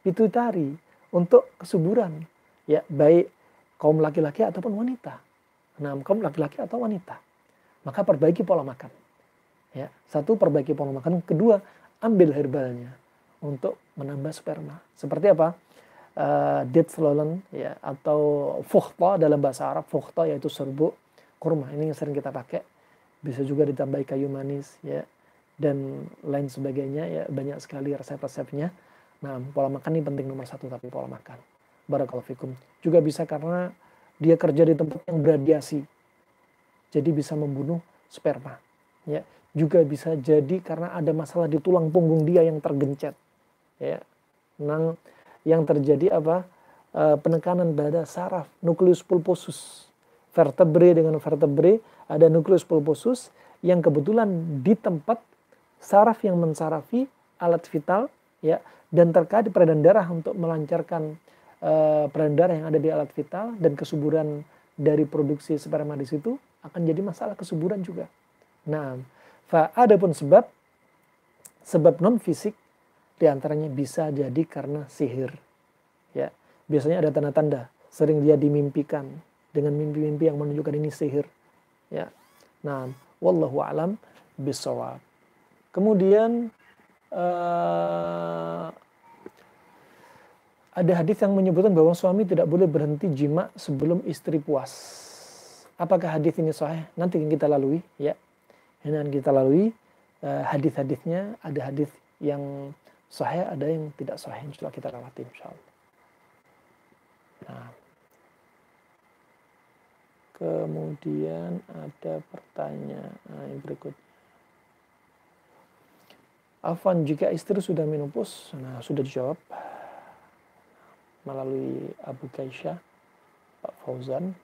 pituitari untuk kesuburan. Ya, baik kaum laki-laki ataupun wanita. Nah, kaum laki-laki atau wanita. Maka perbaiki pola makan. Ya, satu, perbaiki pola makan. Kedua, ambil herbalnya untuk menambah sperma. Seperti apa? Date Slolan, ya, atau fukhta dalam bahasa Arab. Fukhta yaitu serbuk kurma, ini yang sering kita pakai. Bisa juga ditambahi kayu manis, ya, dan lain sebagainya, ya, banyak sekali resep-resepnya. Nah, pola makan ini penting nomor 1, tapi pola makan. Barakallahu fikum. Juga bisa karena dia kerja di tempat yang berradiasi, jadi bisa membunuh sperma. Ya, juga bisa jadi karena ada masalah di tulang punggung dia yang tergencet. Ya, yang terjadi apa? Penekanan pada saraf nukleus pulposus. Vertebrae dengan vertebrae ada nukleus pulposus yang kebetulan di tempat saraf yang mensarafi alat vital, ya, dan terkait peredaran darah untuk melancarkan peredaran darah yang ada di alat vital, dan kesuburan dari produksi sperma di situ akan jadi masalah kesuburan juga. Nah, adapun sebab non fisik diantaranya bisa jadi karena sihir, ya. Biasanya ada tanda-tanda, sering dia dimimpikan dengan mimpi-mimpi yang menunjukkan ini sihir, ya. Nah, wallahu a'lam bishawab. Kemudian ada hadis yang menyebutkan bahwa suami tidak boleh berhenti jima sebelum istri puas. Apakah hadis ini sahih? Nanti kita lalui, ya. Ini kita lalui hadis-hadisnya. Ada hadis yang sahih, ada yang tidak sahih. Insyaallah kita lewati insyaallah. Nah, kemudian ada pertanyaan yang berikutnya. Afwan, jika istri sudah menopause? Nah, sudah dijawab melalui Abu Kaisyah, Pak Fauzan.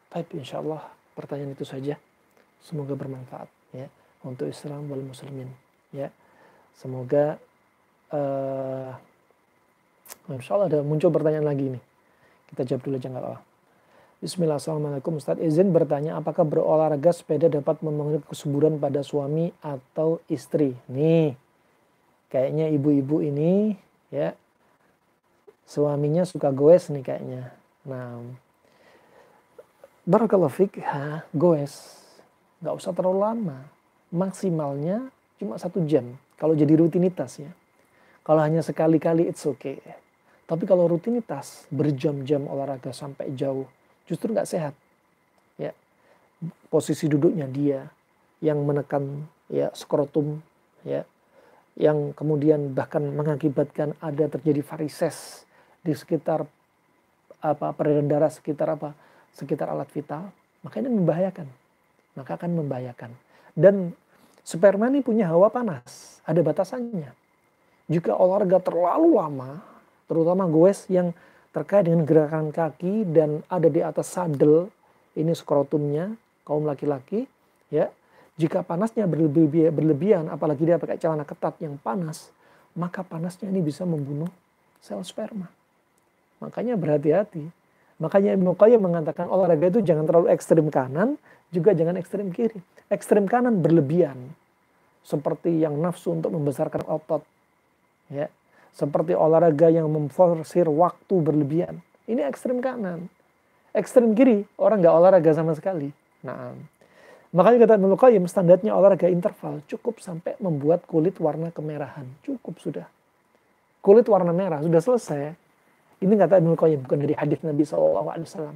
Baik, insyaallah pertanyaan itu saja. Semoga bermanfaat, ya, untuk Islam wal muslimin, ya. Semoga insyaallah ada muncul pertanyaan lagi nih. Kita jawab dulu aja, nggak apa-apa. Bismillah, assalamualaikum Ustaz. Izin bertanya, apakah berolahraga sepeda dapat memenuhi kesuburan pada suami atau istri? Nih, kayaknya ibu-ibu ini, ya, suaminya suka goes nih kayaknya. Nah, barakallahu fik, goes nggak usah terlalu lama, maksimalnya cuma 1 jam. Kalau jadi rutinitas, ya. Kalau hanya sekali-kali it's okay. Tapi kalau rutinitas berjam-jam olahraga sampai jauh, justru nggak sehat, ya. Posisi duduknya dia yang menekan, ya, skrotum, ya, yang kemudian bahkan mengakibatkan ada terjadi varises di sekitar peredaran darah sekitar alat vital, maka ini membahayakan. Maka akan membahayakan. Dan sperma ini punya hawa panas, ada batasannya. Jika olahraga terlalu lama, terutama goes yang terkait dengan gerakan kaki dan ada di atas sadel, ini skrotumnya, kaum laki-laki, ya. Jika panasnya berlebihan, apalagi dia pakai celana ketat yang panas, maka panasnya ini bisa membunuh sel sperma. Makanya berhati-hati. Makanya Ibnu Qayyim mengatakan olahraga itu jangan terlalu ekstrem kanan, juga jangan ekstrem kiri. Ekstrem kanan berlebihan, seperti yang nafsu untuk membesarkan otot, ya. Seperti olahraga yang memforsir waktu berlebihan. Ini ekstrem kanan. Ekstrem kiri, orang nggak olahraga sama sekali. Nah, makanya kata Ibnu Qayyim, standarnya olahraga interval cukup sampai membuat kulit warna kemerahan. Cukup sudah. Kulit warna merah sudah selesai. Ini kata Ibnu Qayyim, bukan dari hadis Nabi SAW.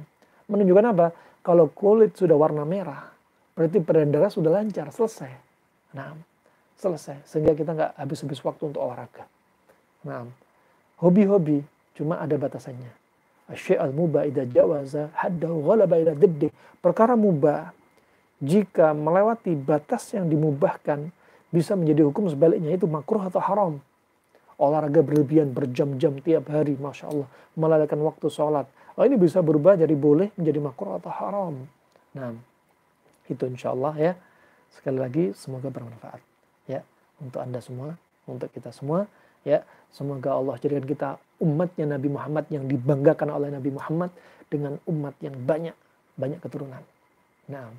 Menunjukkan apa? Kalau kulit sudah warna merah, berarti peredaran darah sudah lancar, selesai. Nah, selesai. Sehingga kita nggak habis-habis waktu untuk olahraga. Nah, hobi-hobi cuma ada batasannya. Asy'al mubah idza jawaza haddahu ghalaba ila diddih. Perkara mubah jika melewati batas yang dimubahkan bisa menjadi hukum sebaliknya, itu makruh atau haram. Olahraga berlebihan berjam-jam tiap hari, Masya Allah, melalaikan waktu sholat. Oh, ini bisa berubah jadi boleh menjadi makruh atau haram. Nah, itu insya Allah ya. Sekali lagi semoga bermanfaat ya untuk Anda semua, untuk kita semua ya. Semoga Allah jadikan kita umatnya Nabi Muhammad yang dibanggakan oleh Nabi Muhammad dengan umat yang banyak keturunan. Nah,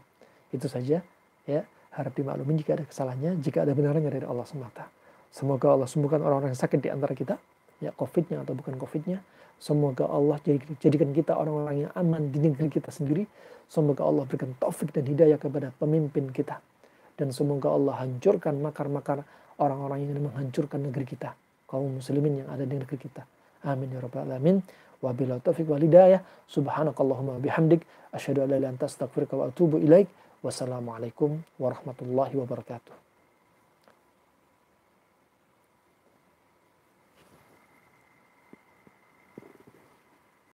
itu saja ya. Harap dimaklumi jika ada kesalahannya, jika ada benarnya dari Allah semata. Semoga Allah sembuhkan orang-orang yang sakit di antara kita, ya COVID-nya atau bukan COVID-nya. Semoga Allah jadikan kita orang-orang yang aman di negeri kita sendiri. Semoga Allah berikan taufik dan hidayah kepada pemimpin kita. Dan semoga Allah hancurkan makar-makar orang-orang yang ingin menghancurkan negeri kita, kaum muslimin yang ada di negeri kita. Amin ya rabbal alamin. Wabillahi taufiq wal hidayah. Subhanakallahumma bihamdik asyhadu an la ilaha illa anta astaghfiruka wa atubu ilaik. Wassalamualaikum warahmatullahi wabarakatuh.